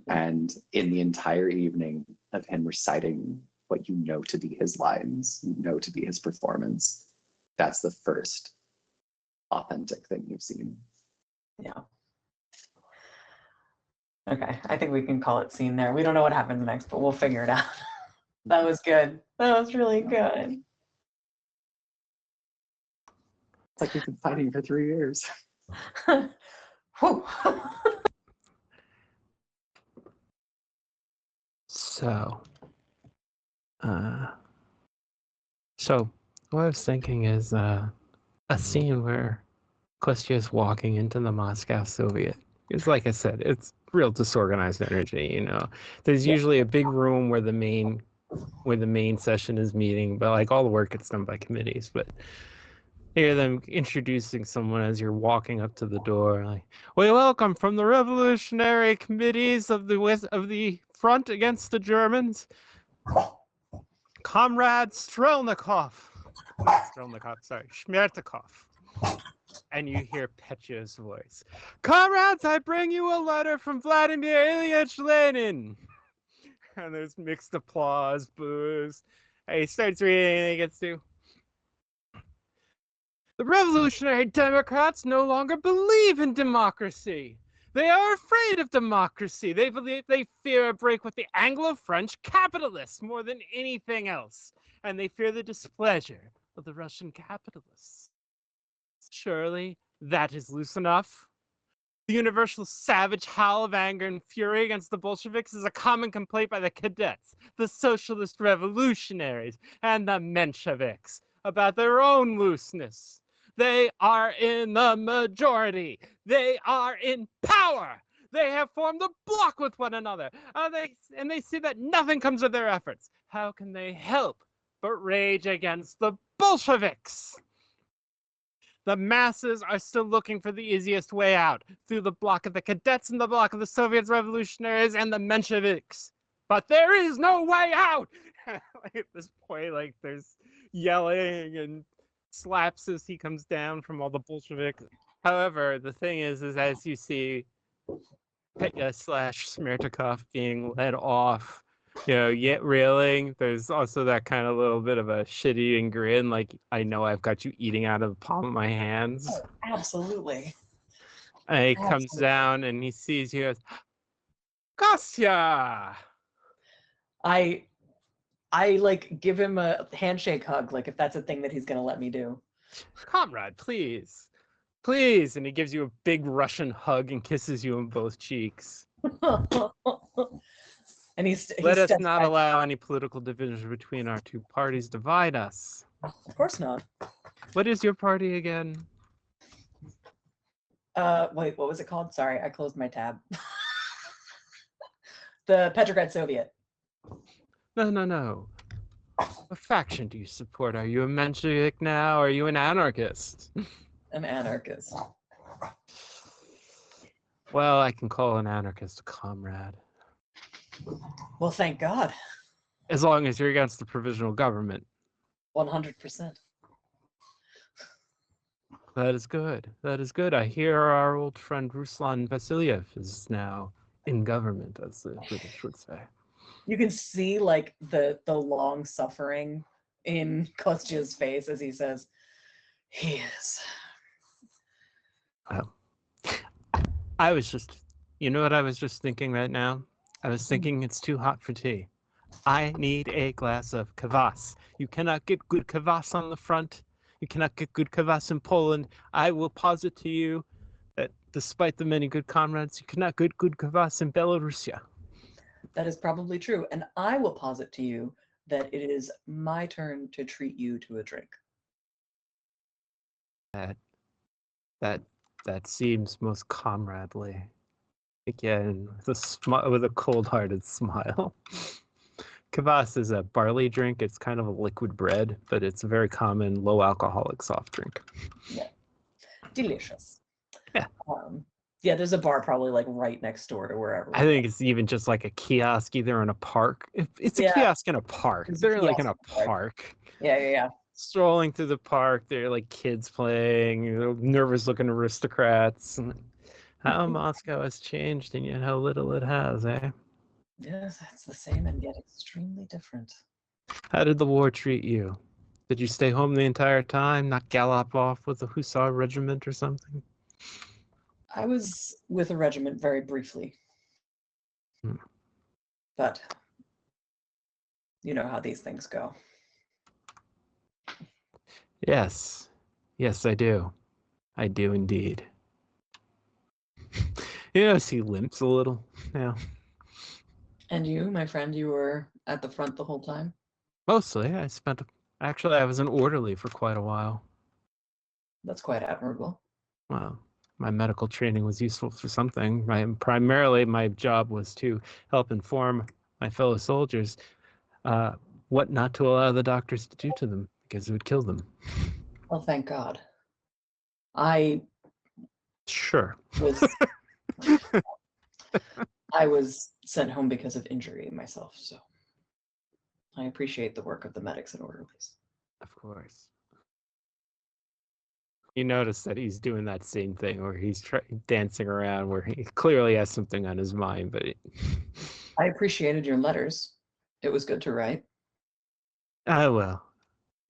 And in the entire evening of him reciting what you know to be his lines, you know to be his performance, that's the first authentic thing you've seen. Yeah. Okay, I think we can call it scene there. We don't know what happens next, but we'll figure it out. That was good. That was really good. It's like we've been fighting for 3 years. Whew. So what I was thinking is a scene where Kostya is walking into the Moscow Soviet. It's like I said, it's real disorganized energy, you know. There's usually a big room where the main session is meeting, but like all the work gets done by committees. But hear them introducing someone as you're walking up to the door, like, "We welcome from the revolutionary committees of the front against the Germans, Comrade Shmertikov." And you hear Petya's voice. "Comrades, I bring you a letter from Vladimir Ilyich Lenin." And there's mixed applause, boos. And he starts reading and he gets to, "The revolutionary Democrats no longer believe in democracy. They are afraid of democracy. They fear a break with the Anglo-French capitalists more than anything else. And they fear the displeasure of the Russian capitalists. Surely that is loose enough. The universal savage howl of anger and fury against the Bolsheviks is a common complaint by the cadets, the socialist revolutionaries, and the Mensheviks about their own looseness. They are in the majority. They are in power. They have formed a bloc with one another, and they see that nothing comes of their efforts. How can they help but rage against the Bolsheviks? The masses are still looking for the easiest way out, through the bloc of the cadets and the bloc of the Soviet revolutionaries and the Mensheviks. But there is no way out! Like at this point, like there's yelling and slaps as he comes down from all the Bolsheviks. However, the thing is as you see Petya / Smertikov being led off, you know, yet railing, there's also that kind of little bit of a shit-eating grin, like, I know I've got you eating out of the palm of my hands. Oh, absolutely. And he comes down and he sees you as, "Kostya!" I like give him a handshake hug, like if that's a thing that he's gonna let me do. "Comrade, please. Please." And he gives you a big Russian hug and kisses you on both cheeks. And Let us not allow any political division between our two parties divide us. Of course not. What is your party again? Wait, what was it called? Sorry, I closed my tab. The Petrograd Soviet. No. What faction do you support? Are you a Menshevik now? Or are you an anarchist? An anarchist. Well, I can call an anarchist a comrade. Well, thank God. As long as you're against the provisional government. 100%. That is good. That is good. I hear our old friend Ruslan Vasilyev is now in government, as the British would say. You can see like the long suffering in Kostya's face as he says, "He is." I was just, you know what I was just thinking right now? I was thinking it's too hot for tea. I need a glass of kvass. You cannot get good kvass on the front. You cannot get good kvass in Poland. I will posit to you that despite the many good comrades, you cannot get good kvass in Belarusia. That is probably true. And I will posit to you that it is my turn to treat you to a drink. That seems most comradely. Again, with a cold-hearted smile. Kvass is a barley drink. It's kind of a liquid bread, but it's a very common low-alcoholic soft drink. Yeah, delicious. Yeah. Yeah, there's a bar probably like right next door to wherever. I think it's even just like a kiosk, either in a park. It's a kiosk in a park. They're like in a park. Yeah. Strolling through the park, they're like kids playing, nervous-looking aristocrats. How Moscow has changed, and yet how little it has, eh? Yes, it's the same and yet extremely different. How did the war treat you? Did you stay home the entire time, not gallop off with a hussar regiment or something? I was with a regiment very briefly. But you know how these things go. Yes. Yes, I do. I do indeed. You notice he limps a little now. And you, my friend, you were at the front the whole time? Mostly, actually, I was an orderly for quite a while. That's quite admirable. Well, my medical training was useful for something. Primarily, my job was to help inform my fellow soldiers what not to allow the doctors to do to them, because it would kill them. Well, thank God. I Sure. was sent home because of injury myself, so I appreciate the work of the medics and orderlies. Of course. You notice that he's doing that same thing where he's dancing around, where he clearly has something on his mind, but I appreciated your letters. It was good to write. well,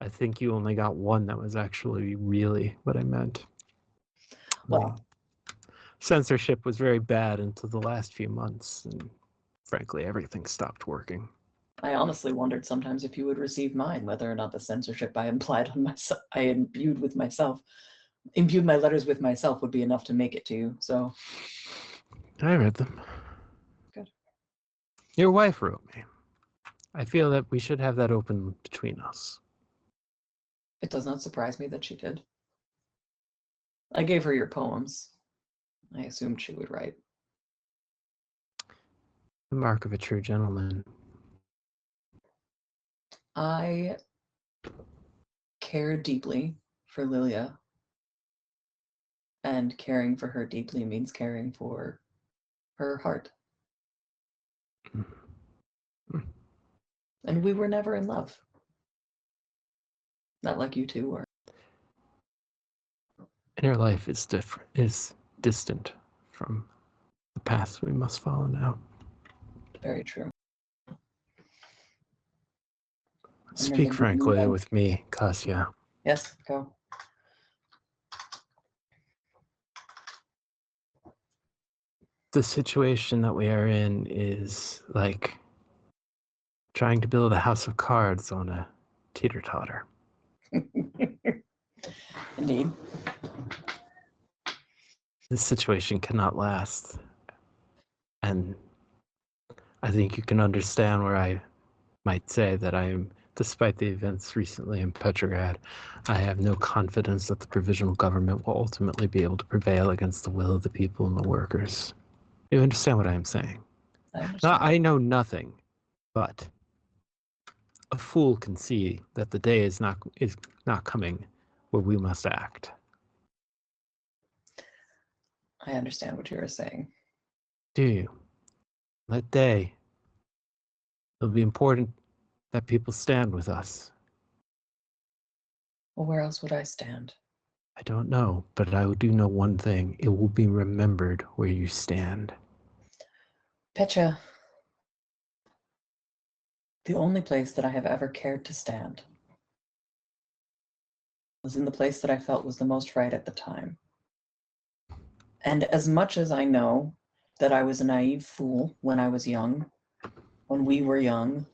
I think you only got one that was actually really what I meant. Well, censorship was very bad until the last few months, and frankly, everything stopped working. I honestly wondered sometimes if you would receive mine, whether or not the censorship I implied on myself, I imbued my letters with myself would be enough to make it to you. So I read them. Good. Your wife wrote me. I feel that we should have that open between us. It does not surprise me that she did. I gave her your poems. I assumed she would write. The mark of a true gentleman. I care deeply for Lilia, and caring for her deeply means caring for her heart. And we were never in love. Not like you two were. And her life is distant from the path we must follow now. Very true. Speak frankly with me, Kostya. Yes, go. The situation that we are in is like trying to build a house of cards on a teeter-totter. Indeed. This situation cannot last. And I think you can understand where I might say that I am, despite the events recently in Petrograd, I have no confidence that the provisional government will ultimately be able to prevail against the will of the people and the workers. You understand what I am saying? I know nothing, but a fool can see that the day is not coming where we must act. I understand what you are saying. Do you? That day, it'll be important that people stand with us. Well, where else would I stand? I don't know, but I do know one thing. It will be remembered where you stand. Petya, the only place that I have ever cared to stand was in the place that I felt was the most right at the time. And as much as I know that I was a naive fool when I was young, when we were young,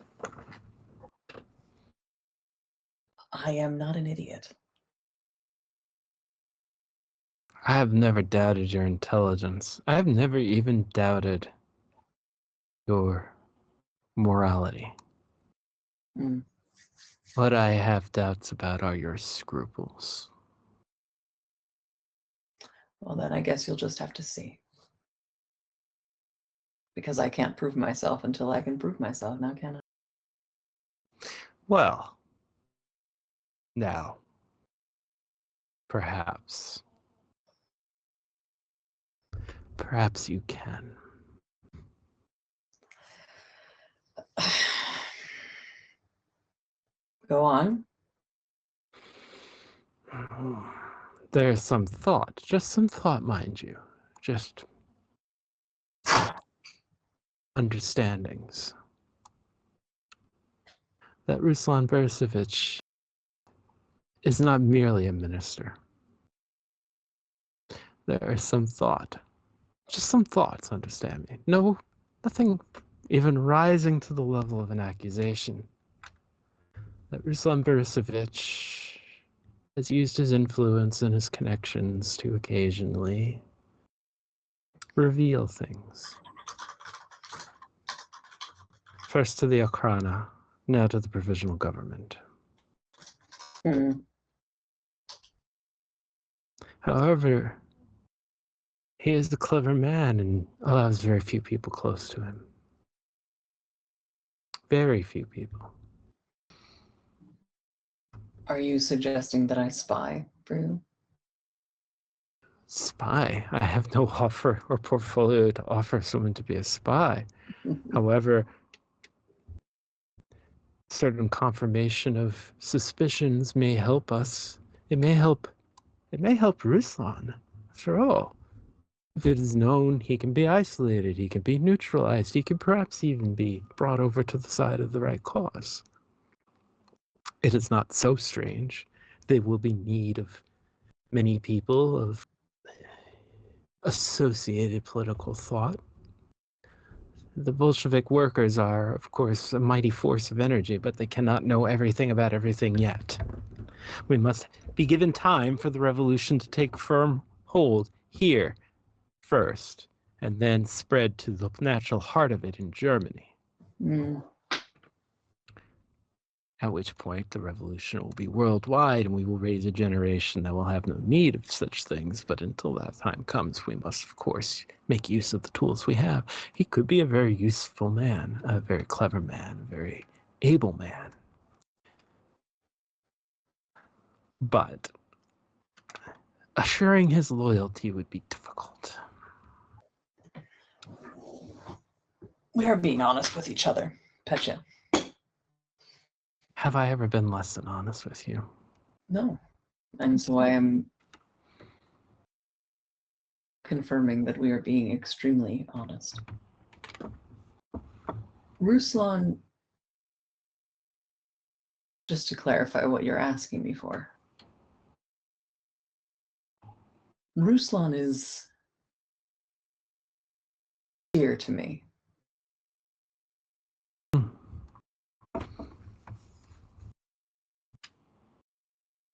I am not an idiot. I have never doubted your intelligence. I have never even doubted your morality. Mm. What I have doubts about are your scruples. Well, then I guess you'll just have to see. Because I can't prove myself until I can prove myself, now can I? Well, now, perhaps you can. Go on. There's some thought, just some thought, mind you. Just understandings. That Ruslan Beresovich is not merely a minister. There is some thought. Just some thoughts, understand me. No, nothing even rising to the level of an accusation. That Ruslan Beresovich has used his influence and his connections to occasionally reveal things. First to the Okhrana, now to the provisional government. Mm. However, he is a clever man and allows very few people close to him. Very few people. Are you suggesting that I spy for you? Spy? I have no offer or portfolio to offer someone to be a spy. However, certain confirmation of suspicions may help us. It may help Ruslan, after all. If it is known, he can be isolated, he can be neutralized, he can perhaps even be brought over to the side of the right cause. It is not so strange. There will be need of many people of associated political thought. The Bolshevik workers are, of course, a mighty force of energy, but they cannot know everything about everything yet. We must be given time for the revolution to take firm hold here first, and then spread to the natural heart of it in Germany. Mm. At which point the revolution will be worldwide and we will raise a generation that will have no need of such things. But until that time comes, we must, of course, make use of the tools we have. He could be a very useful man, a very clever man, a very able man. But assuring his loyalty would be difficult. We are being honest with each other, Petya. Have I ever been less than honest with you? No. And so I am confirming that we are being extremely honest. Ruslan, just to clarify what you're asking me for. Ruslan is dear to me.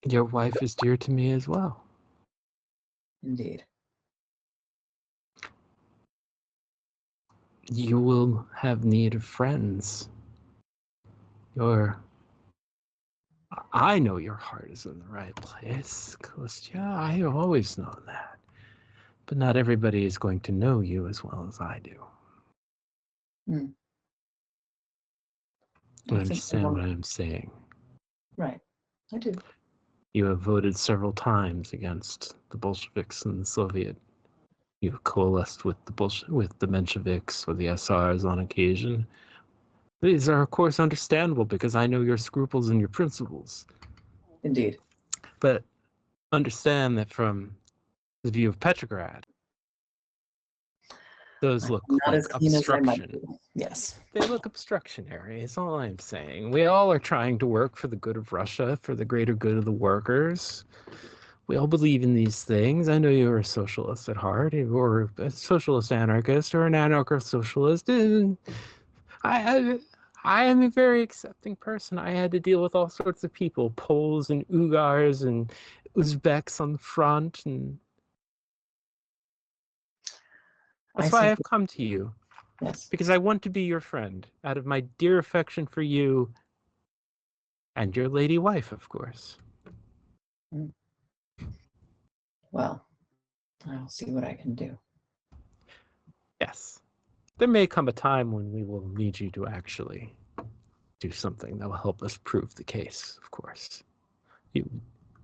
Your wife is dear to me as well. Indeed. You will have need of friends. I know your heart is in the right place, Kostya. I have always known that. But not everybody is going to know you as well as I do. Mm. You understand what I'm saying? Right. I do. You have voted several times against the Bolsheviks and the Soviet. You've coalesced with the Mensheviks or the SRs on occasion. These are, of course, understandable because I know your scruples and your principles. Indeed. But understand that from the view of Petrograd, those look Not like as keen as I might obstruction. be. Yes. They look obstructionary, is all I'm saying. We all are trying to work for the good of Russia, for the greater good of the workers. We all believe in these things. I know you're a socialist at heart, or a socialist anarchist, or an anarcho-socialist. I am a very accepting person. I had to deal with all sorts of people, Poles and Ugars and Uzbeks on the front, and that's why I've come to you. Yes. Because I want to be your friend, out of my dear affection for you and your lady wife, of course. Well, I'll see what I can do. Yes. There may come a time when we will need you to actually do something that will help us prove the case, of course. You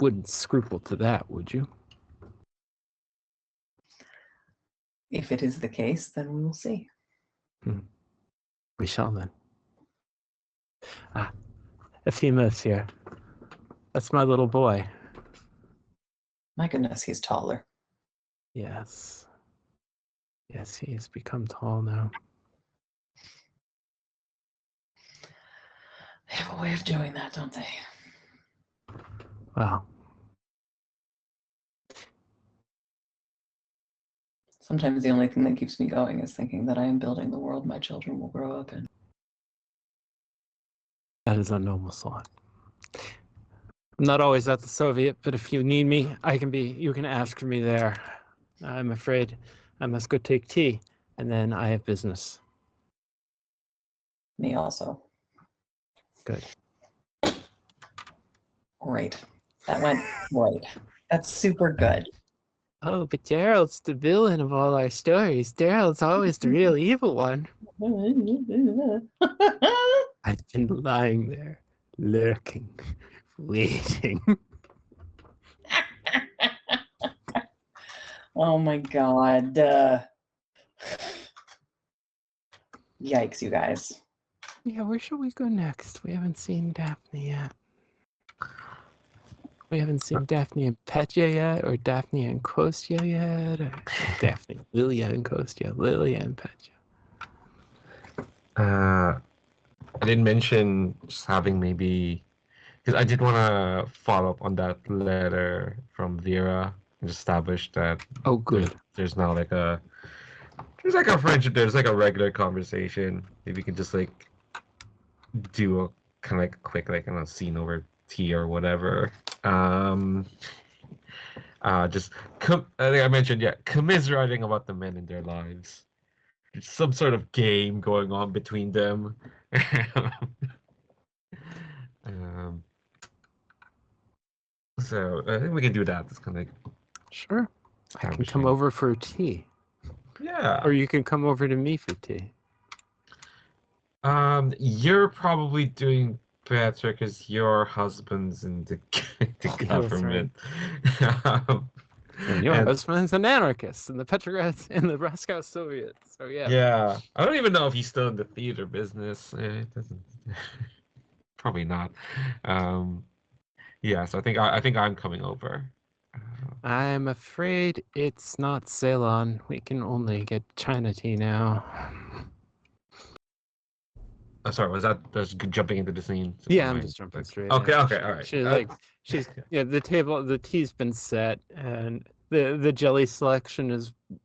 wouldn't scruple to that, would you? If it is the case, then we will see. We shall then. Efima's here. That's my little boy. My goodness, he's taller. Yes. Yes, he has become tall now. They have a way of doing that, don't they? Wow. Sometimes the only thing that keeps me going is thinking that I am building the world my children will grow up in. That is a noble thought. I'm not always at the Soviet, but if you need me, you can ask for me there. I'm afraid I must go take tea, and then I have business. Me also. Good. Great. That went right. That's super good. Oh, but Gerald's the villain of all our stories. Gerald's always the real evil one. I've been lying there, lurking, waiting. Oh my god. Yikes, you guys. Yeah, where should we go next? We haven't seen Daphne yet. We haven't seen Daphne and Petya yet, or Daphne and Kostya yet, or Daphne, Lilia and Kostya, Lilia and Petya. I didn't mention just having maybe because I did want to follow up on that letter from Vera and establish that Oh, good. there's now like a friendship. There's like a regular conversation. Maybe we can just like do a kind of like a quick like scene over tea or whatever. Just I think I mentioned commiserating about the men in their lives. There's some sort of game going on between them. So I think we can do that. It's kind of like Sure. I can come establishing. over for tea. Yeah. Or you can come over to me for tea. You're probably doing better because your husband's in the government. And your And- husband's an anarchist in the Petrograd, in the Moscow Soviet. So yeah. Yeah, I don't even know if he's still in the theater business. It doesn't. Probably not. Yeah, so I think I'm coming over. I'm afraid it's not Ceylon. We can only get China tea now. Sorry, was that just jumping into the scene? Yeah, I'm just jumping straight in. Okay, all right. She's the tea's been set, and the jelly selection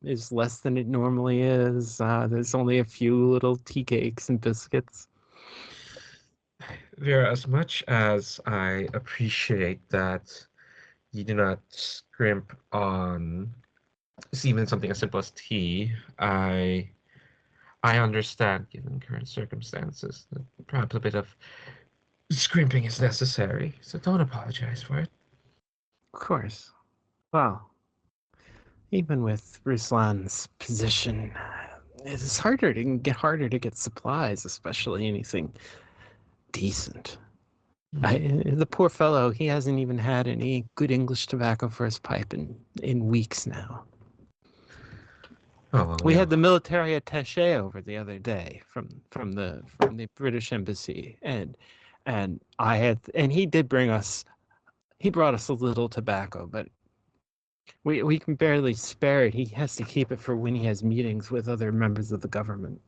is less than it normally is. There's only a few little tea cakes and biscuits. Vera, as much as I appreciate that you do not scrimp on even something as simple as tea, I understand, given current circumstances, that perhaps a bit of scrimping is necessary. So don't apologize for it. Of course. Well, even with Ruslan's position, it's harder to get supplies, especially anything decent. The poor fellow, he hasn't even had any good English tobacco for his pipe in weeks now. Oh, well, We yeah. had the military attaché over the other day from the British embassy, and he did bring us. He brought us a little tobacco, but We can barely spare it. He has to keep it for when he has meetings with other members of the government.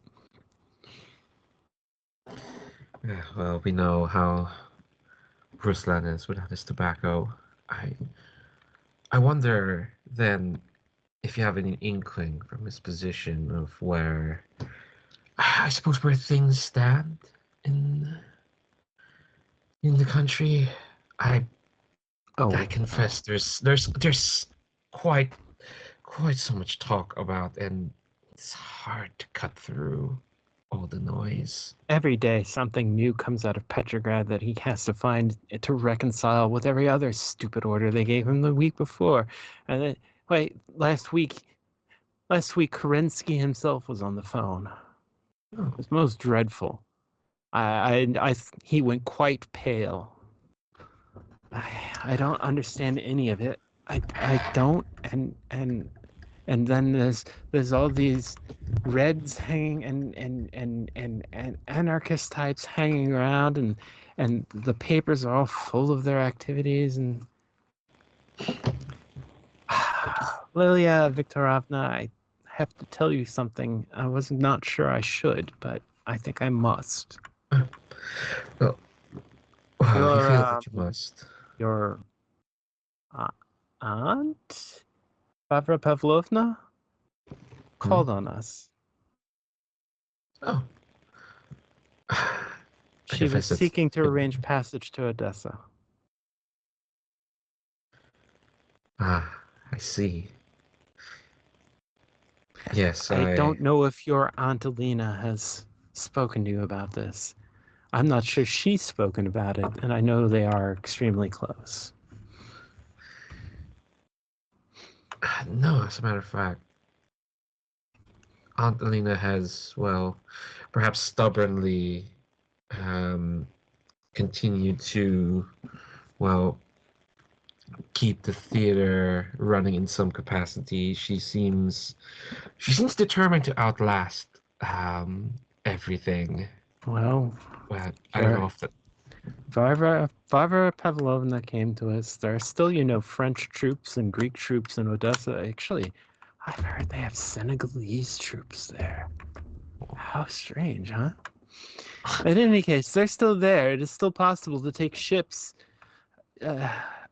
Yeah, well, we know how Ruslan is without his tobacco. I I wonder then if you have any inkling from his position of where, I suppose, where things stand in in the country. I Oh, I confess there's quite so much talk about, and it's hard to cut through all the noise. every day something new comes out of Petrograd that he has to find to reconcile with every other stupid order they gave him the week before. And then, wait, last week Kerensky himself was on the phone. Oh, It was most dreadful. He went quite pale. I don't understand any of it. I don't, and then there's all these Reds hanging and anarchist types hanging around, and the papers are all full of their activities. And Lilia Viktorovna, I have to tell you something. I was not sure I should, but I think I must. well, well, you Your feel that you must. your aunt, Barbara Pavlovna, called on us. Oh. She was seeking to arrange passage to Odessa. Ah, I see. Yes, I don't know if your Aunt Alina has spoken to you about this. I'm not sure she's spoken about it, and I know they are extremely close. No, as a matter of fact, Aunt Alina has, well, perhaps stubbornly continued to, well, keep the theater running in some capacity. She seems determined to outlast everything. Well, But I don't know if that. Varvara Pavlovna came to us. There are still, French troops and Greek troops in Odessa. Actually, I've heard they have Senegalese troops there. How strange, huh? In any case, they're still there. It is still possible to take ships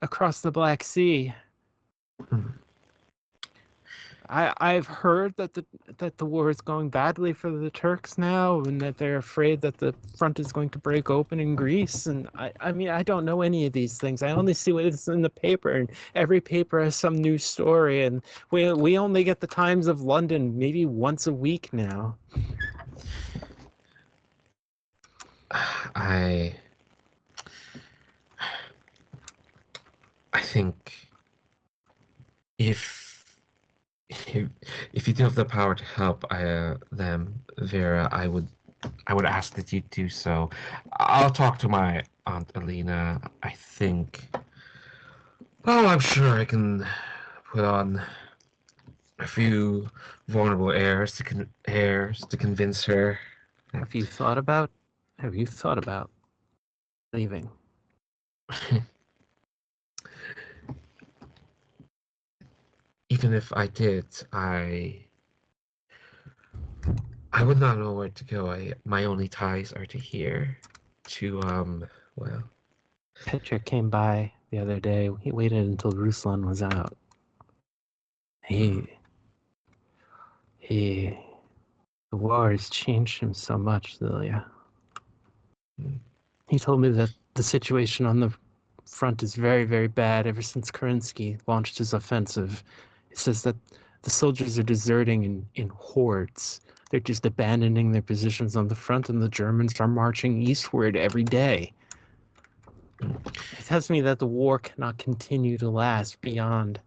across the Black Sea. Hmm. I've heard that the war is going badly for the Turks now, and that they're afraid that the front is going to break open in Greece. And I mean, I don't know any of these things. I only see what is in the paper, and every paper has some new story. And we only get the Times of London maybe once a week now. I think if if you do have the power to help them, Vera, I would ask that you do so. I'll talk to my Aunt Alina. I think. Oh, I'm sure I can put on a few vulnerable airs to convince her. Have you thought about leaving? Even if I did, I would not know where to go. My only ties are to here. To well, Petya came by the other day. He waited until Ruslan was out. The war has changed him so much, Lilia. Hmm. He told me that the situation on the front is very, very bad ever since Kerensky launched his offensive. He says that the soldiers are deserting in hordes. They're just abandoning their positions on the front, and the Germans are marching eastward every day. He tells me that the war cannot continue to last beyond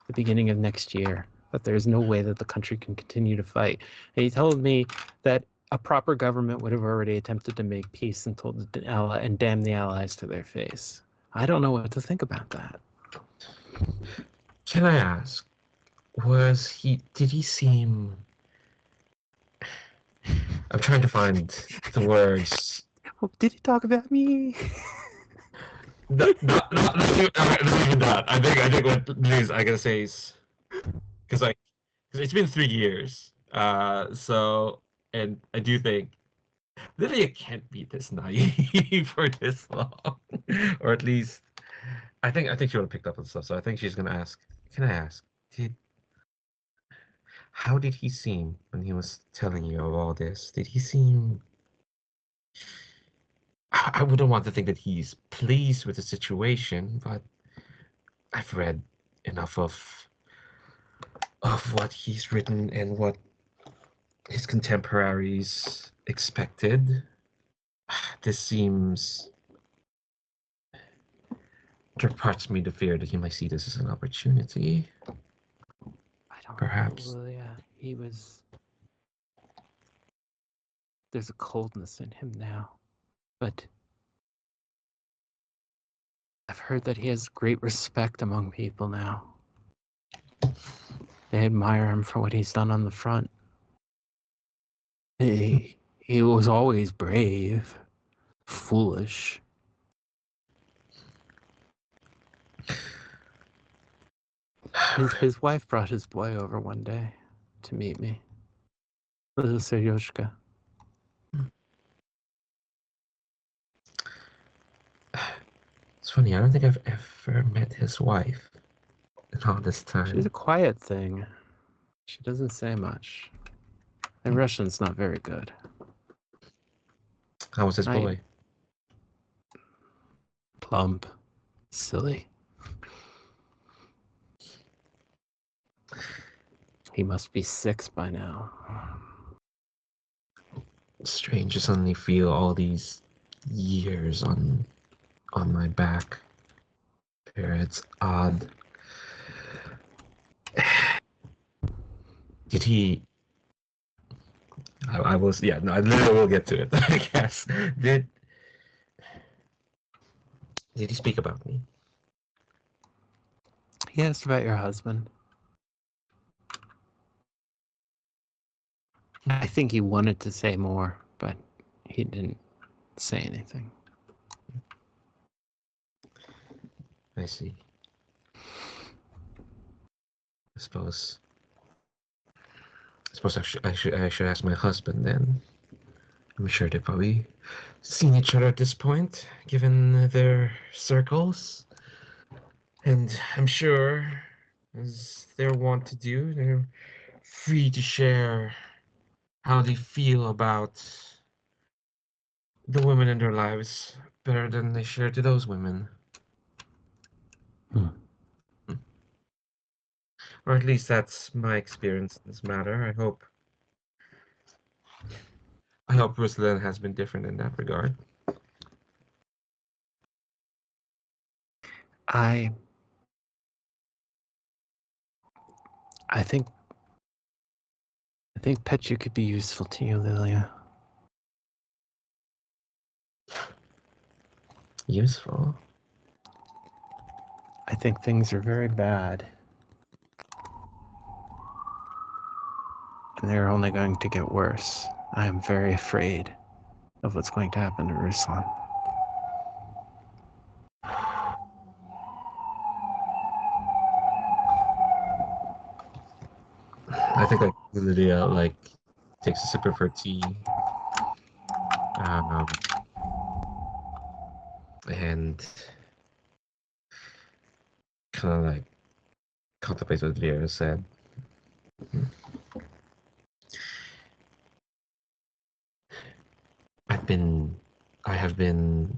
the beginning of next year, that there's no way that the country can continue to fight. And he told me that a proper government would have already attempted to make peace and told and damn the Allies to their face. I don't know what to think about that. Can I ask, did he seem, I'm trying to find the words. Oh, did he talk about me? Not even that. I think what news I gotta say is because it's been 3 years. And I do think Lydia can't be this naive for this long, or at least I think she would have picked up on stuff. So I think she's gonna ask. Can I ask? Did How did he seem when he was telling you of all this? Did he seem? I wouldn't want to think that he's pleased with the situation, but I've read enough of what he's written and what his contemporaries expected. This seems there parts me to fear that he might see this as an opportunity. I don't Perhaps. know, Lilia. There's a coldness in him now. But I've heard that he has great respect among people now. They admire him for what he's done on the front. He was always brave, foolish. His wife brought his boy over one day to meet me. Little Seryoshka. It's funny, I don't think I've ever met his wife in all this time. She's a quiet thing. She doesn't say much. And Russian's not very good. How was his boy? Plump. Silly. He must be 6 by now. Strange to suddenly feel all these years on my back. It's odd. Did he? I was, yeah. No, I literally will get to it. I guess. Did he speak about me? He asked about your husband. I think he wanted to say more, but he didn't say anything. I see. I suppose I should ask my husband then. I'm sure they've probably seen each other at this point, given their circles. And I'm sure, as they're wont to do, they're free to share how they feel about the women in their lives better than they share to those women. Hmm. Or at least that's my experience in this matter. I hope Ruslan has been different in that regard. I think Petya could be useful to you, Lilia. Useful? I think things are very bad. And they're only going to get worse. I am very afraid of what's going to happen to Ruslan. I think like Lydia takes a sip of her tea. And kind of like contemplates what Lydia said. I have been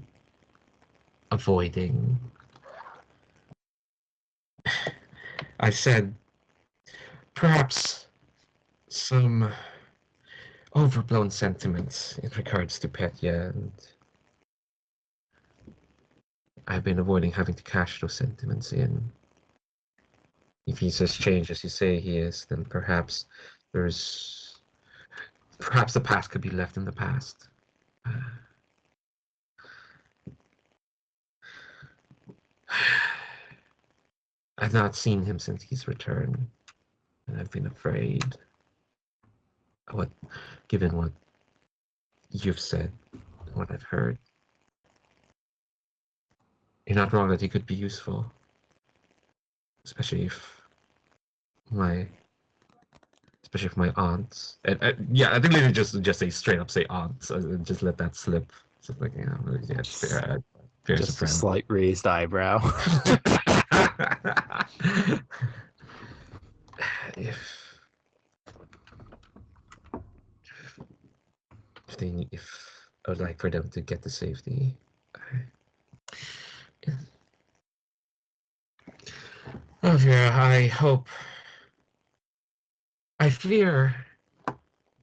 avoiding. I said perhaps some overblown sentiments in regards to Petya, and I've been avoiding having to cash those sentiments in. If he's as changed as you say he is, then perhaps the past could be left in the past. I've not seen him since he's returned, and I've been afraid. Given what you've said, what I've heard, you're not wrong that he could be useful, especially if my aunts. And yeah, I think they just say aunts and just let that slip. So like, yeah, fair as a Just a friend. slight raised eyebrow. if if I would like for them to get to safety, yeah. Oh yeah, I fear,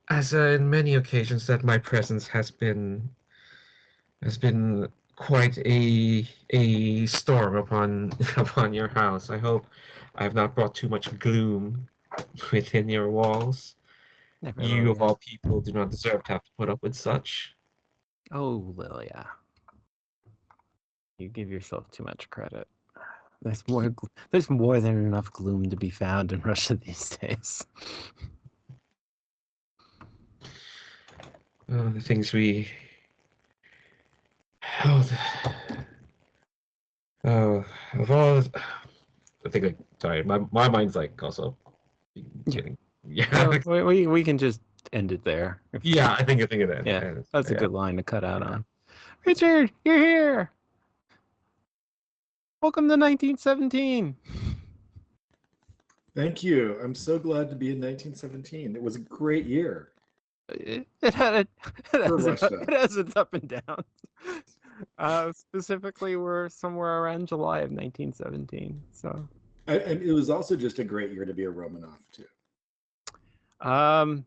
as in many occasions, that my presence has been quite a storm upon upon your house. I hope I have not brought too much gloom within your walls. Never, You of Lilia. all people do not deserve to have to put up with such. Oh, Lilia. You give yourself too much credit. There's more than enough gloom to be found in Russia these days. The things we oh, of all I think sorry, my mind's like also getting yeah. We can just end it there. Yeah, I think it is. Yeah, that's a good line to cut out Yeah. on. Richard, you're here. Welcome to 1917. Thank you. I'm so glad to be in 1917. It was a great year. It has its up and downs. Specifically, we're somewhere around July of 1917. So, And it was also just a great year to be a Romanov too.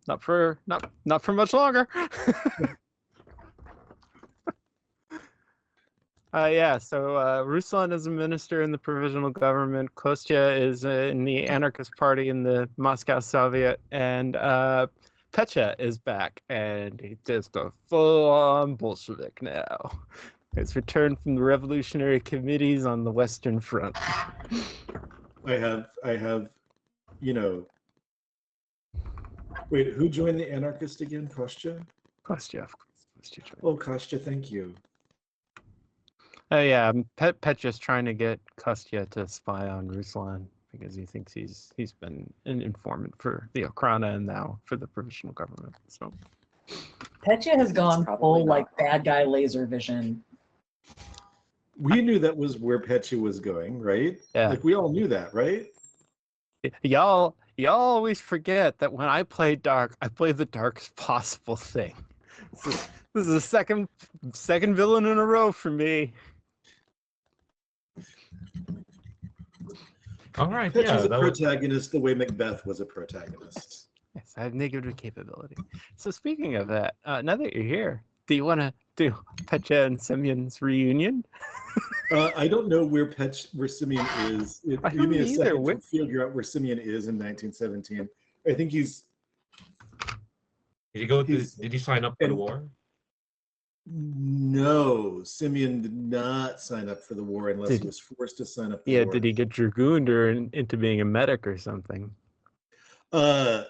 not for much longer. Yeah, so Ruslan is a minister in the provisional government. Kostya is in the anarchist party in the Moscow Soviet, and Petya is back, and he's just a full-on Bolshevik now. He's returned from the revolutionary committees on the Western Front. I have, wait, who joined the anarchist again? Kostya? Kostya, of course. Kostya joined. Oh, Kostya, thank you. Yeah, Petya's trying to get Kostya to spy on Ruslan because he thinks he's been an informant for the Okhrana and now for the provisional government. So Petya has gone probably full not like wrong. bad guy laser vision. We knew that was where Petya was going, right? Yeah. Like we all knew that, right? y'all always forget that when I play dark, I play the darkest possible thing. This is the second villain in a row for me. All right, Petya's yeah, a that was protagonist the way Macbeth was a protagonist. Yes, I have negative capability. So speaking of that, now that you're here, do you want to do Petya and Semyon's reunion? I don't know where Semyon is. I Give don't me a either. second to figure out where Semyon is in 1917. I think he's did he go? he's- Did he sign up for the and- war? No, Semyon did not sign up for the war unless he was forced to sign up for the war. Did he get dragooned or into being a medic or something? I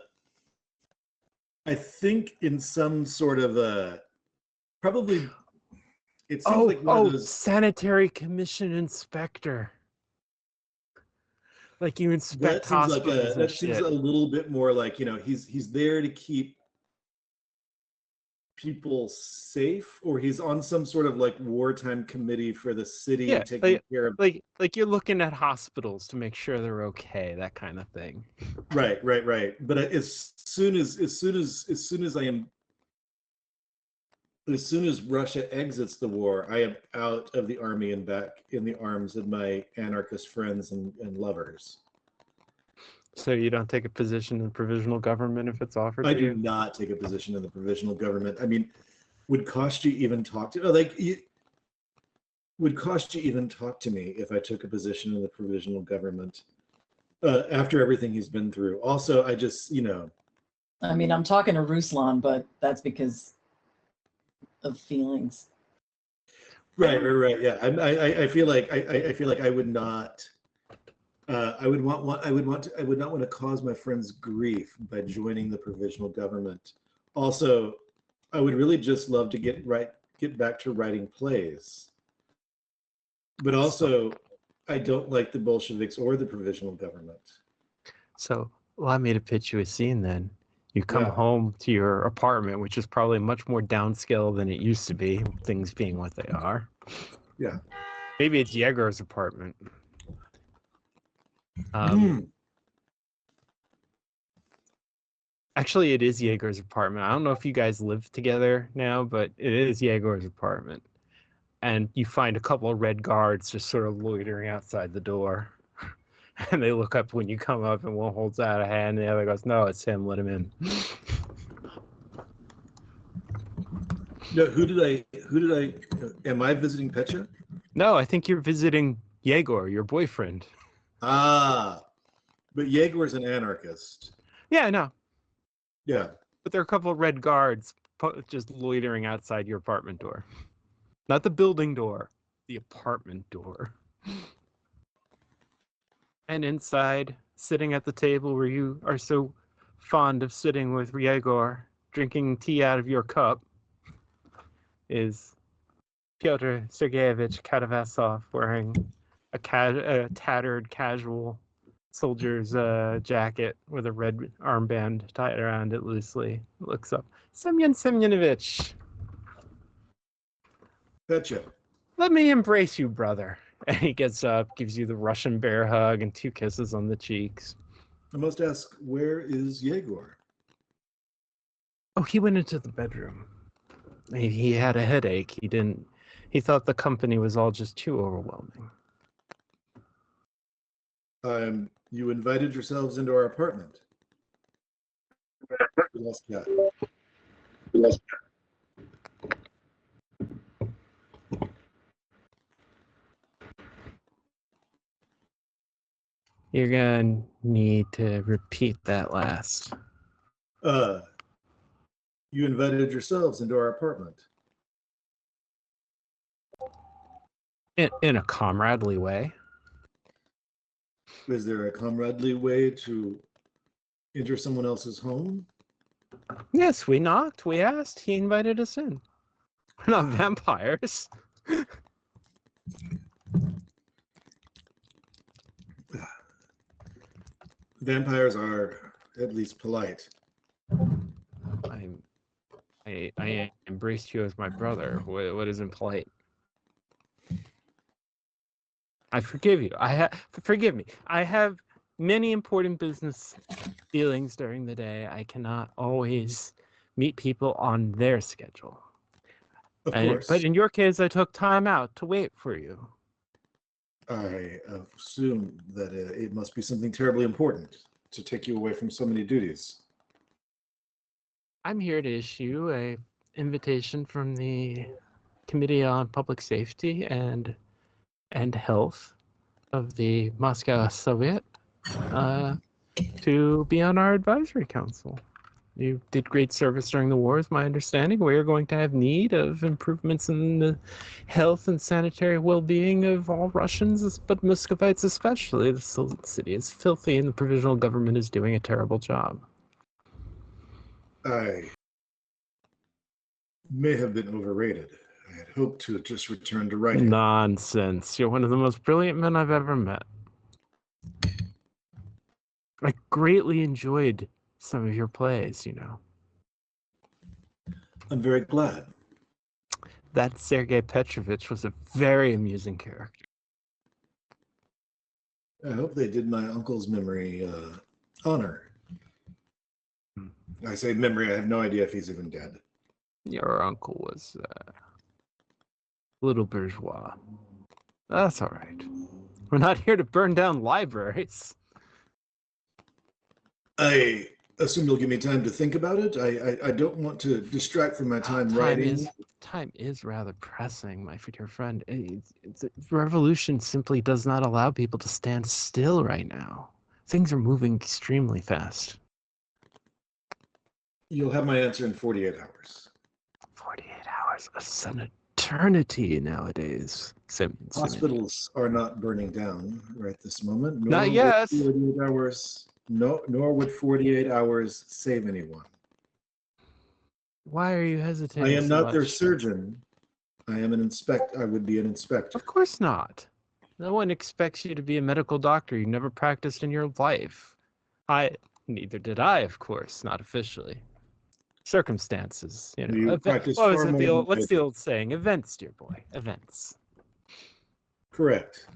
think in some sort of probably it seems like one of those sanitary commission inspector. Like you inspect that seems like hospitals and that seems shit. a little bit more like, he's there to keep people safe, or he's on some sort of like wartime committee for the city taking care of like you're looking at hospitals to make sure they're okay, that kind of thing. right. But as soon as Russia exits the war, I am out of the army and back in the arms of my anarchist friends and lovers. So you don't take a position in the provisional government if it's offered I to do you? not take a position in the provisional government. I mean, would Kostya even talk to would Kostya even talk to me if I took a position in the provisional government after everything he's been through? Also, I just, I mean, I'm talking to Ruslan, but that's because of feelings. Right. Yeah, I feel like I would not. I would not want to cause my friends grief by joining the provisional government. Also, I would really just love to get back to writing plays. But also, I don't like the Bolsheviks or the provisional government. So allow me to pitch you a scene then. You come Yeah. home to your apartment, which is probably much more downscale than it used to be, things being what they are. Yeah. Maybe it's Yegor's apartment. Mm. Actually, it is Yegor's apartment. I don't know if you guys live together now, but it is Yegor's apartment. And you find a couple of red guards just sort of loitering outside the door. And they look up when you come up, and one holds out a hand, and the other goes, "No, it's him. Let him in." No, who did I? Am I visiting Petya? No, I think you're visiting Yegor, your boyfriend. Ah, but Yegor's an anarchist. Yeah, I know. Yeah. But there are a couple of red guards just loitering outside your apartment door. Not the building door, the apartment door. And inside, sitting at the table where you are so fond of sitting with Yegor, drinking tea out of your cup, is Pyotr Sergeyevich Katavasov wearing a tattered casual soldier's jacket with a red armband tied around it loosely. Looks up. Semyon Semyonovich, Petya. let me embrace you, brother. And he gets up, gives you the Russian bear hug and 2 kisses on the cheeks. I must ask, where is Yegor? Oh, he went into the bedroom. He had a headache. He thought the company was all just too overwhelming. You invited yourselves into our apartment. We lost that. You're gonna need to repeat that last. You invited yourselves into our apartment. In a comradely way. Is there a comradely way to enter someone else's home? Yes, we knocked, we asked, he invited us in. We're not vampires. Vampires are at least polite. I embraced you as my brother. What is impolite? I forgive you. Forgive me. I have many important business dealings during the day. I cannot always meet people on their schedule. Of course. But in your case, I took time out to wait for you. I assume that it must be something terribly important to take you away from so many duties. I'm here to issue a invitation from the Committee on Public Safety and Health of the Moscow Soviet to be on our advisory council. You did great service during the war, is my understanding. We are going to have need of improvements in the health and sanitary well-being of all Russians, but Muscovites especially. The city is filthy and the provisional government is doing a terrible job. I may have been overrated. I had hoped to just return to writing. Nonsense. You're one of the most brilliant men I've ever met. I greatly enjoyed some of your plays, you know. I'm very glad. That Sergei Petrovich was a very amusing character. I hope they did my uncle's memory honor. I say memory, I have no idea if he's even dead. Your uncle was a little bourgeois. That's all right. We're not here to burn down libraries. I assume you'll give me time to think about it. I don't want to distract from my time writing. Time is rather pressing, my dear friend. Revolution simply does not allow people to stand still right now. Things are moving extremely fast. You'll have my answer in 48 hours. 48 hours? It's an eternity nowadays. Hospitals are not burning down right this moment. Not yet. 48 hours. No, nor would 48 hours save anyone. Why are you hesitating? I am not their surgeon, I would be an inspector. Of course not. No one expects you to be a medical doctor. You never practiced in your life. Neither did I, of course, not officially. Circumstances, you know. You practice What was far it? more than What's I the did. old saying? Events, dear boy. Events. Correct.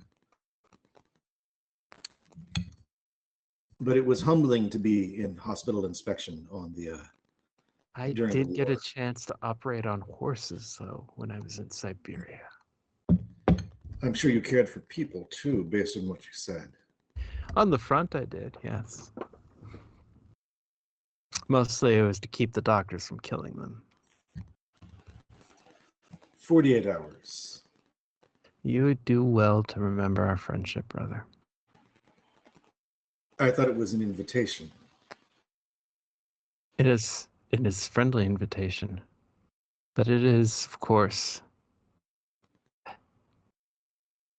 But it was humbling to be in hospital inspection on the I during did the get a war. chance to operate on horses, though, when I was in Siberia. I'm sure you cared for people too, based on what you said. On the front, I did, yes. Mostly it was to keep the doctors from killing them. 48 hours. You would do well to remember our friendship, brother. I thought it was an invitation. It is a friendly invitation, but it is, of course,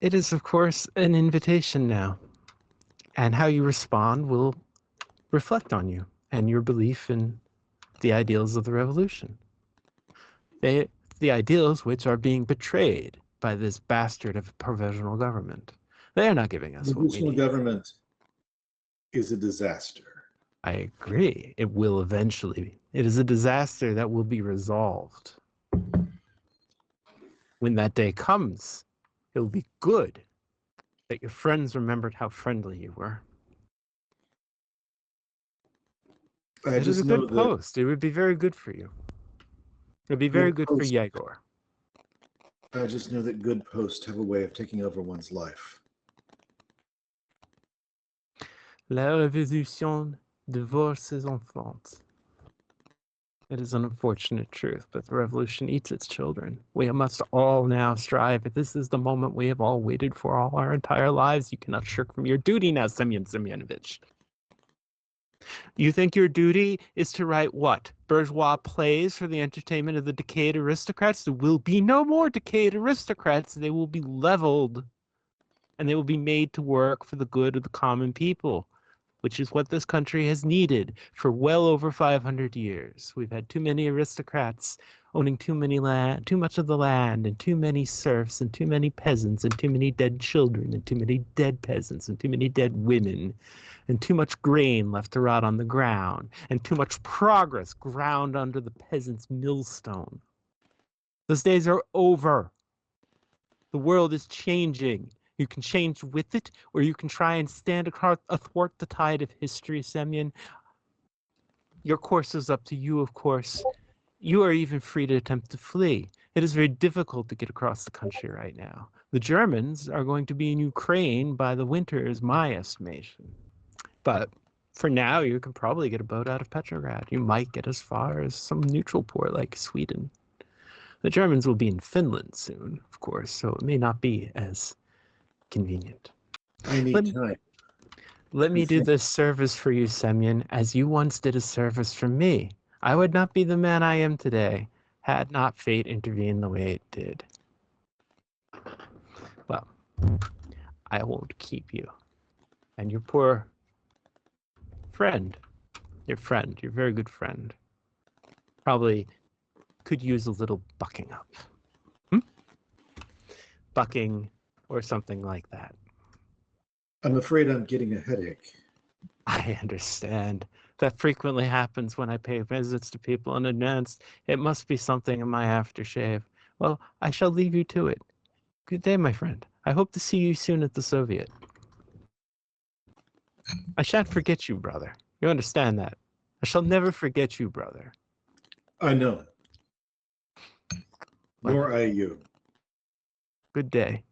an invitation now. And how you respond will reflect on you and your belief in the ideals of the revolution. The ideals which are being betrayed by this bastard of a provisional government. They are not giving us The what we provisional need. government is a disaster. I agree. It will eventually. It is a disaster that will be resolved. When that day comes, it will be good that your friends remembered how friendly you were. I It is just a know good that post. It would be very good for you. It would be very good for Yegor. I just know that good posts have a way of taking over one's life. La révolution dévore ses enfants. It is an unfortunate truth, but the revolution eats its children. We must all now strive. This is the moment we have all waited for all our entire lives. You cannot shirk from your duty now, Semyon Semyonovich. You think your duty is to write what? Bourgeois plays for the entertainment of the decayed aristocrats? There will be no more decayed aristocrats. They will be leveled, and they will be made to work for the good of the common people, which is what this country has needed for well over 500 years. We've had too many aristocrats owning too much of the land, and too many serfs, and too many peasants, and too many dead children, and too many dead peasants, and too many dead women, and too much grain left to rot on the ground, and too much progress ground under the peasant's millstone. Those days are over. The world is changing. You can change with it, or you can try and stand athwart the tide of history, Semyon. Your course is up to you, of course. You are even free to attempt to flee. It is very difficult to get across the country right now. The Germans are going to be in Ukraine by the winter, is my estimation. But for now, you can probably get a boat out of Petrograd. You might get as far as some neutral port like Sweden. The Germans will be in Finland soon, of course, so it may not be as convenient. I need time. Let me do this service for you, Semyon, as you once did a service for me. I would not be the man I am today had not fate intervened the way it did. Well, I won't keep you. And your poor friend, your very good friend, probably could use a little bucking up. Bucking or something like that. I'm afraid I'm getting a headache. I understand. That frequently happens when I pay visits to people in advance. It must be something in my aftershave. Well, I shall leave you to it. Good day, my friend. I hope to see you soon at the Soviet. I shan't forget you, brother. You understand that? I shall never forget you, brother. I know. Well, Nor I you. good day.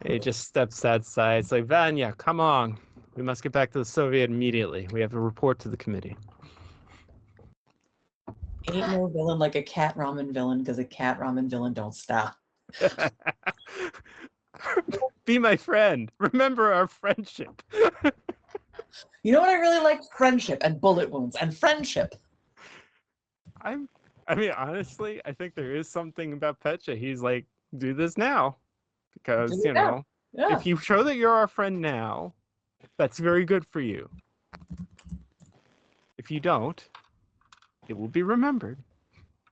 He just steps outside. It's like, Vanya, come on. We must get back to the Soviet immediately. We have a report to the committee. Ain't no villain like a cat ramen villain, because a cat ramen villain don't stop. Be my friend. Remember our friendship. You know what I really like? Friendship and bullet wounds and friendship. I mean, honestly, I think there is something about Petya. He's like, do this now. Because, you know, Yeah. if you show that you're our friend now, that's very good for you. If you don't, it will be remembered.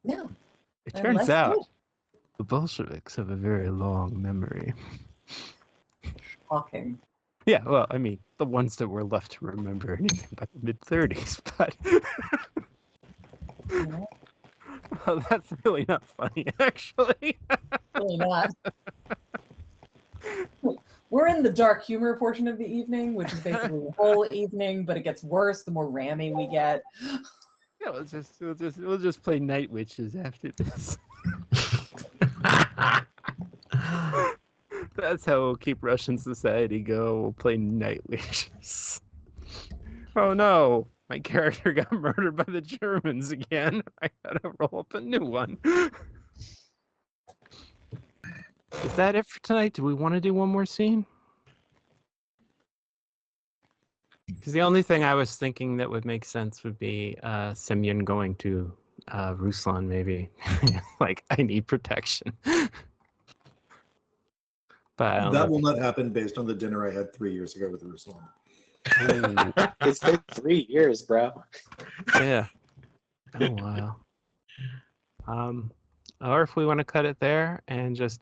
Yeah. Turns let's out do it. the Bolsheviks have a very long memory. Shocking. Yeah, well, I mean, the ones that were left to remember anything by the mid-30s, but You know, well, that's really not funny, actually. really not. We're in the dark humor portion of the evening, which is basically the whole evening, but it gets worse the more rammy we get. Yeah, we'll just play Night Witches after this. That's how we'll keep Russian society go. We'll play Night Witches. Oh no, my character got murdered by the Germans again. I gotta roll up a new one. Is that it for tonight? Do we want to do one more scene? Because the only thing I was thinking that would make sense would be Semyon going to Ruslan, maybe. Like, I need protection. But I don't That know. will not happen based on the dinner I had 3 years ago with Ruslan. It's been 3 years, bro. Yeah. Oh wow. Or if we want to cut it there and just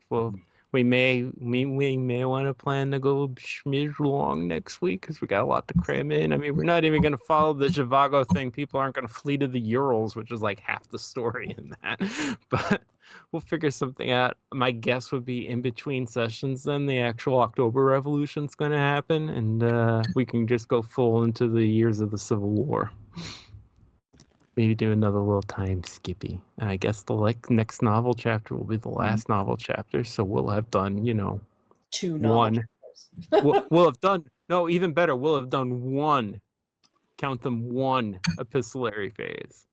we may want to plan to go schmidge long next week because we got a lot to cram in. I mean, we're not even going to follow the Zhivago thing. People aren't going to flee to the Urals, which is like half the story in that. But we'll figure something out. My guess would be in between sessions, then the actual October Revolution's going to happen, and we can just go full into the years of the Civil War. Maybe do another little time skippy. And I guess the next novel chapter will be the last novel chapter, so we'll have done, 2 one. novels. we'll have done, no, even better, we'll have done one, count them, one epistolary phase.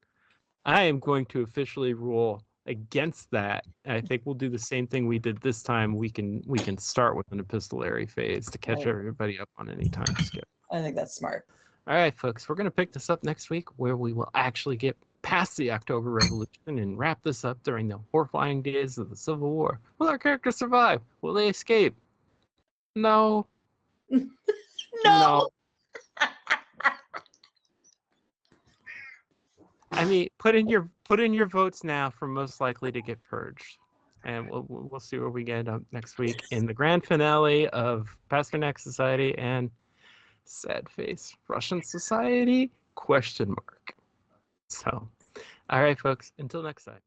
I am going to officially rule against that. And I think we'll do the same thing we did this time. We can start with an epistolary phase to catch everybody up on any time skip. I think that's smart. All right, folks, we're going to pick this up next week where we will actually get past the October Revolution and wrap this up during the horrifying days of the Civil War. Will our characters survive? Will they escape? No. No. I mean, put in your votes now for most likely to get purged. And we'll see where we get up next week in the grand finale of Pasternak Society and Sad Face Russian Society ? So, all right, folks, until next time.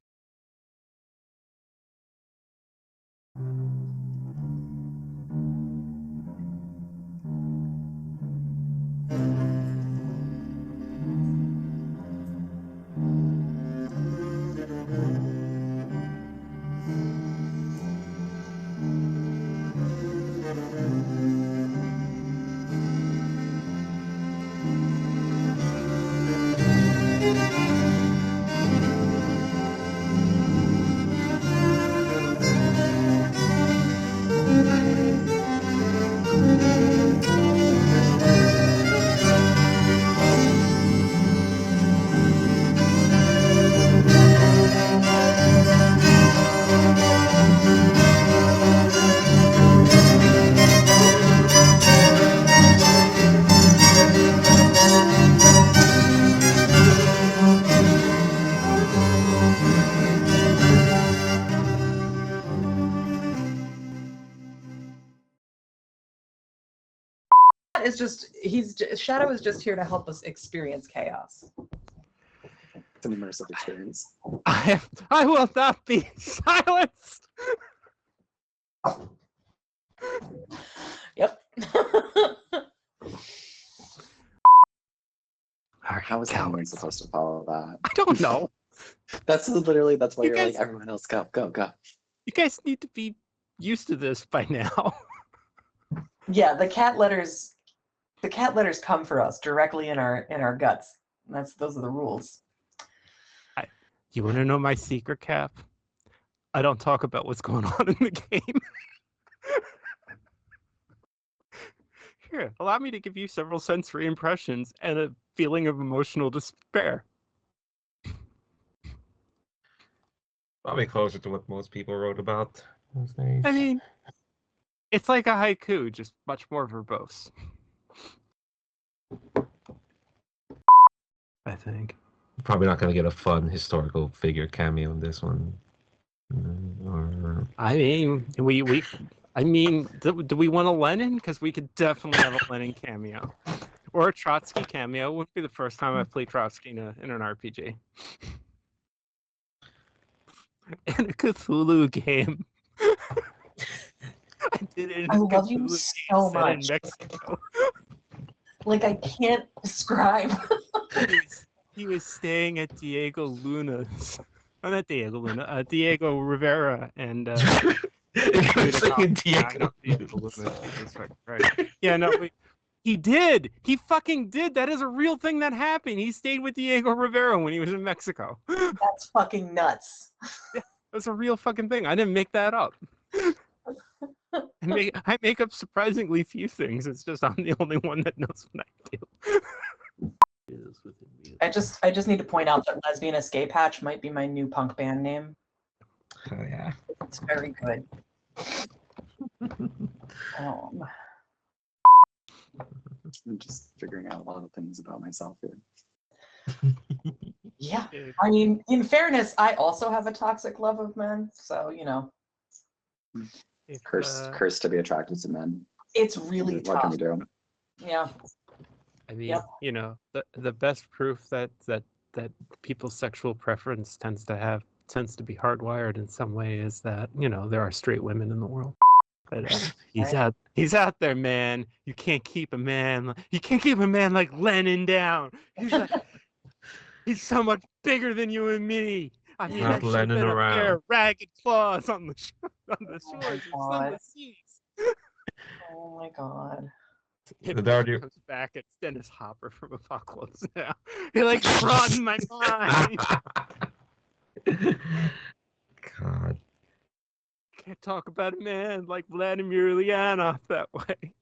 Shadow is just here to help us experience chaos. It's an immersive experience. I will not be silenced. Yep. How is anyone supposed to follow that? I don't know. That's why You you're guys- like, everyone else go. You guys need to be used to this by now. Yeah, the cat letters come for us directly in our guts. Those are the rules. You want to know my secret, Cap? I don't talk about what's going on in the game. Here, allow me to give you several sensory impressions and a feeling of emotional despair. Probably closer to what most people wrote about those days. I mean, it's like a haiku, just much more verbose. I think. Probably not going to get a fun historical figure cameo in this one. Or I mean, do we want a Lenin? Because we could definitely have a Lenin cameo. Or a Trotsky cameo. It wouldn't be the first time I've played Trotsky in an RPG. In a Cthulhu game. I did it in I a love you Cthulhu so game set in much. Mexico. Like, I can't describe. He was staying at Diego Luna's. Oh, not Diego Luna. Diego Rivera and You're saying Diego Diego Luna. Jesus fucking Christ. Yeah, no, he did. He fucking did. That is a real thing that happened. He stayed with Diego Rivera when he was in Mexico. That's fucking nuts. That's a real fucking thing. I didn't make that up. I make up surprisingly few things. It's just I'm the only one that knows what I do. I just need to point out that Lesbian Escape Hatch might be my new punk band name. Oh yeah. It's very good. I'm just figuring out a lot of things about myself here. Yeah. I mean, in fairness, I also have a toxic love of men, so Cursed to be attracted to men. it's really What can tough. we do? Yeah. I mean, Yep. The best proof that people's sexual preference tends to be hardwired in some way is that there are straight women in the world. But he's out there, man. You can't keep a man like Lenin down. He's so much bigger than you and me. I mean, Not that should have Lenin been a around. pair of ragged claws on the shores my of some of God. the seas. Oh my God. It Dardy- comes back. It's Dennis Hopper from Apocalypse Now. He broadened my mind. God. Can't talk about a man like Vladimir Ulyanov that way.